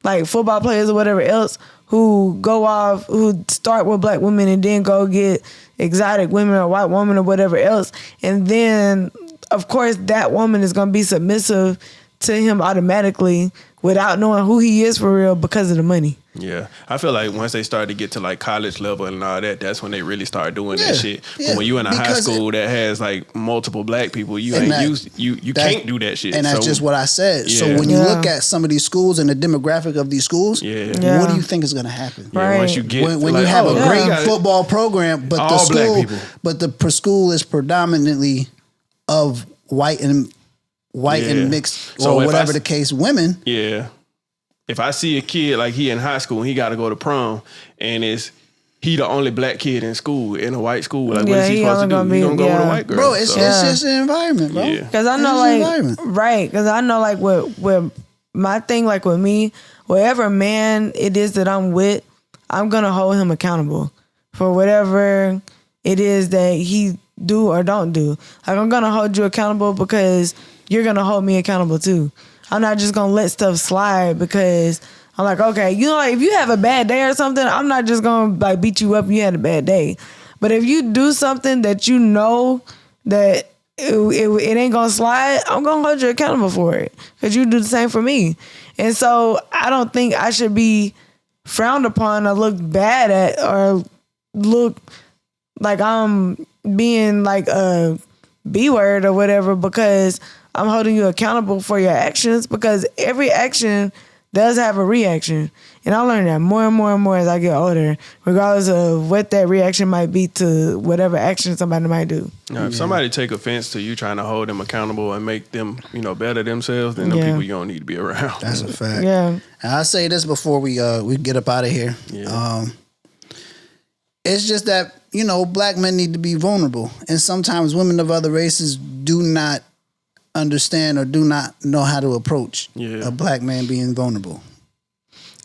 like football players or whatever else who go off, who start with black women and then go get exotic women or white woman or whatever else. And then, of course, that woman is going to be submissive to him automatically without knowing who he is for real because of the money. Yeah. I feel like once they start to get to like college level and all that, that's when they really start doing that shit. But when you in a high school that has like multiple black people, you can't do that shit. And that's just what I said. Yeah. So when you look at some of these schools and the demographic of these schools, what do you think is going to happen? Right. Once you get when like, you have a great football program, but the school is predominantly of white and white Yeah. and mixed So or if whatever the case, women. Yeah. If I see a kid like he in high school and he got to go to prom and he the only black kid in school, in a white school, like what is he supposed to do? He gonna go with a white girl. Bro, it's So, just an environment, bro. Yeah. Because I It's know, just like, environment. right? Because I know, like, with my thing, like with me, whatever man it is that I'm with, I'm gonna hold him accountable for whatever it is that he do or don't do. Like, I'm gonna hold you accountable because you're gonna hold me accountable too. I'm not just gonna let stuff slide because I'm like, okay, you know, like if you have a bad day or something, I'm not just gonna like beat you up and you had a bad day. But if you do something that you know that it ain't gonna slide, I'm gonna hold you accountable for it because you do the same for me. And so I don't think I should be frowned upon or look bad at or look like I'm being like a B word or whatever because I'm holding you accountable for your actions, because every action does have a reaction. And I learned that more and more and more as I get older, regardless of what that reaction might be to whatever action somebody might do. Now, if somebody take offense to you trying to hold them accountable and make them, better themselves, then them Yeah. people you don't need to be around. That's a fact. Yeah. And I'll say this before we get up out of here. Yeah. It's just that, black men need to be vulnerable. And sometimes women of other races do not understand or do not know how to approach a black man being vulnerable.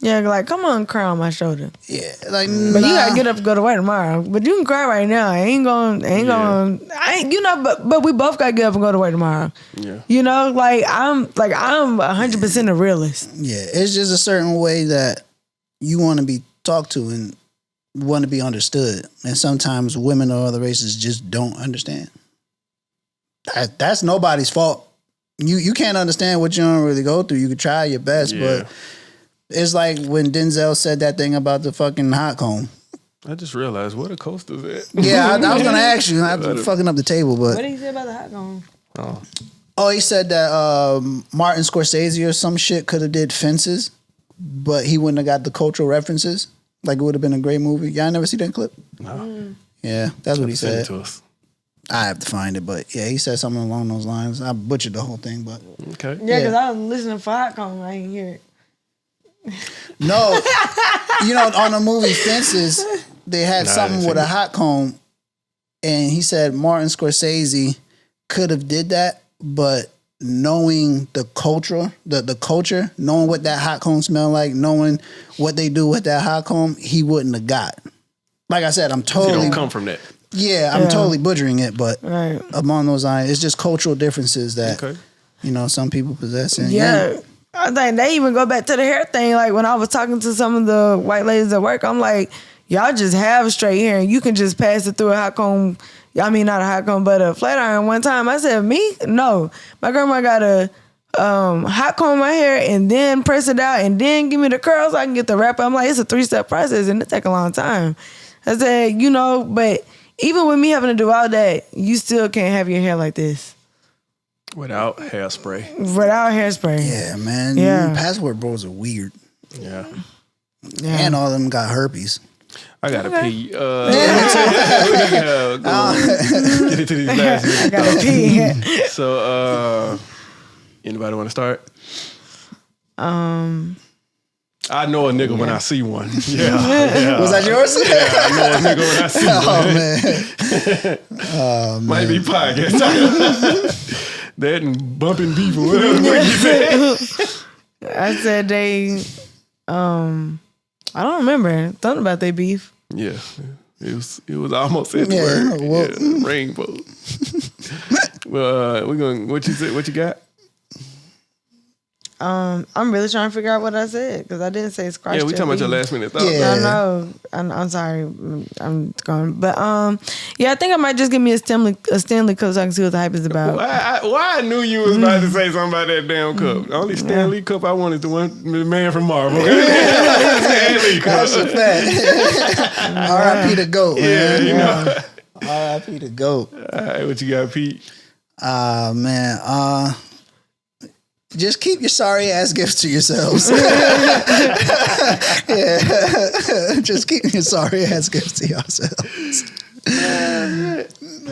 Yeah, like, come on, cry on my shoulder. Yeah, like, But you gotta get up and go to work tomorrow. But you can cry right now. But we both gotta get up and go to work tomorrow. Yeah. I'm 100% a realist. Yeah, it's just a certain way that you want to be talked to and want to be understood. And sometimes women of other races just don't understand. That's nobody's fault. You can't understand what you don't really go through. You could try your best, but it's like when Denzel said that thing about the fucking hot comb. I just realized what a coaster's at. Yeah, I was gonna ask you. I'm fucking up the table, but What did he say about the hot comb? Oh, he said that Martin Scorsese or some shit could have did Fences, but he wouldn't have got the cultural references. Like, it would have been a great movie. Y'all never see that clip? No. Yeah, that's what he Send it said. to us. I have to find it, but yeah, he said something along those lines. I butchered the whole thing, but Okay. Yeah, because I was listening for hot comb. I didn't hear it. no, on the movie Fences, they had something with a hot comb, and he said Martin Scorsese could have did that, but knowing the culture, knowing what that hot comb smelled like, knowing what they do with that hot comb, he wouldn't have got. Like I said, I'm You totally don't come from that. Yeah, I'm totally butchering it, but Right. among those lines, it's just cultural differences that some people possess. And Yeah. I think they even go back to the hair thing. Like when I was talking to some of the white ladies at work, I'm like, y'all just have straight hair and you can just pass it through a hot comb. I mean, not a hot comb, but a flat iron. One time I said, me? No. My grandma got a hot comb my hair and then press it out and then give me the curls so I can get the wrap. I'm like, it's a 3-step process and it take a long time. I said, but even with me having to do all that, you still can't have your hair like this. Without hairspray. Without hairspray. yeah, man. Yeah. Passport bros are weird. Yeah. And all of them got herpes. I gotta pee. Get into these last I gotta pee. So, anybody want to start? I know a nigga when I see one. Yeah. Was that yours? I know a nigga when I see one. Oh, man. Might be podcast. That and bumping beef or whatever you said. I said they, I don't remember. Something about they beef. Yeah. It was almost at the Yeah, word. well- Yeah, rainbow. Well, we're going, what you got? I'm really trying to figure out what I said because I didn't say scratch. Yeah, we talking about your last minute thought. Yeah. I know. I'm sorry. I'm going, but I think I might just give me a Stanley Cups so I can see what the hype is about. Why I knew you was about to say something about that damn cup. The only Stanley Cup I wanted the man from Marvel. Stanley Cup. That's a fact. R.I.P. the GOAT, man. Yeah, R.I.P. the GOAT. All right, what you got, Pete? Man. Just keep your sorry ass gifts to yourselves. Yeah. Just keep your sorry ass gifts to yourselves.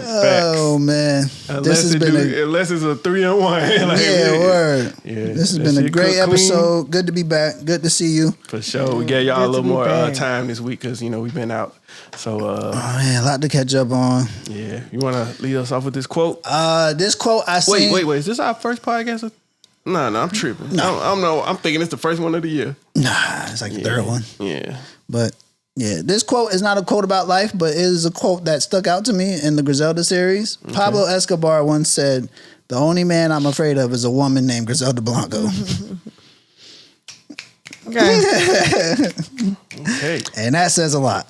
Oh man, this has been unless it's a 3-on-1. Like, yeah, word. Yeah, this has been a great episode. Good to be back. Good to see you. For sure. We gave y'all a little more time this week because we've been out. So oh man, a lot to catch up on. Yeah, you want to lead us off with this quote? This quote I seen. Wait. Is this our first podcast? No, I'm tripping. No. I'm thinking it's the first one of the year. Nah, it's like the third one. Yeah, but. Yeah, this quote is not a quote about life, but it is a quote that stuck out to me in the Griselda series. Okay. Pablo Escobar once said, "The only man I'm afraid of is a woman named Griselda Blanco." Okay. And that says a lot.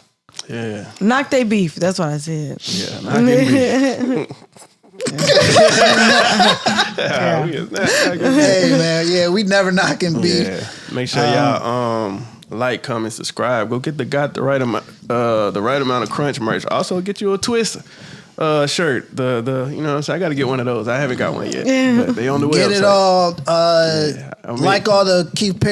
Yeah. Knock they beef. That's what I said. Yeah, knock they beef. Hey man, we never knocking beef. Yeah. Make sure y'all like, comment, subscribe. Go get the right amount of crunch merch. Also get you a twist shirt. The you know what I'm saying? I got to get one of those. I haven't got one yet. But they on the website. Get it all. Like all the Keith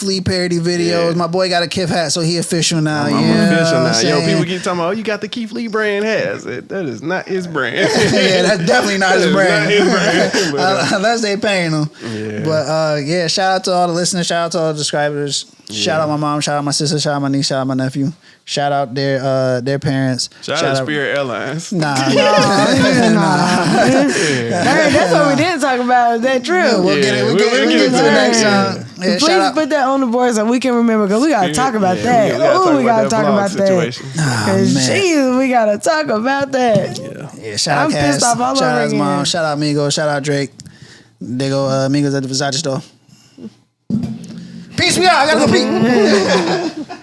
Lee parody videos. Yeah. My boy got a Kith hat, so he official now. I'm official now. Yo, people keep talking about, you got the Keith Lee brand hat. That is not his brand. Yeah, that's definitely not his brand. Not his brand. But, unless they paying him. Yeah. But shout out to all the listeners. Shout out to all the subscribers. Yeah. Shout out my mom. Shout out my sister. Shout out my niece. Shout out my nephew. Shout out their parents. Shout out Spirit Airlines. Nah. That's what we didn't talk about. Is that true? Yeah, we'll get it to the next time. Yeah, please put that on the board so we can remember, because we gotta talk about that. We gotta talk about that. Because Jesus, we gotta talk about that. Yeah. Shout out Cass. Shout out his mom. Shout out Migos. Shout out Drake. They go Migos at the Versace store. Peace me out. I gotta go pee.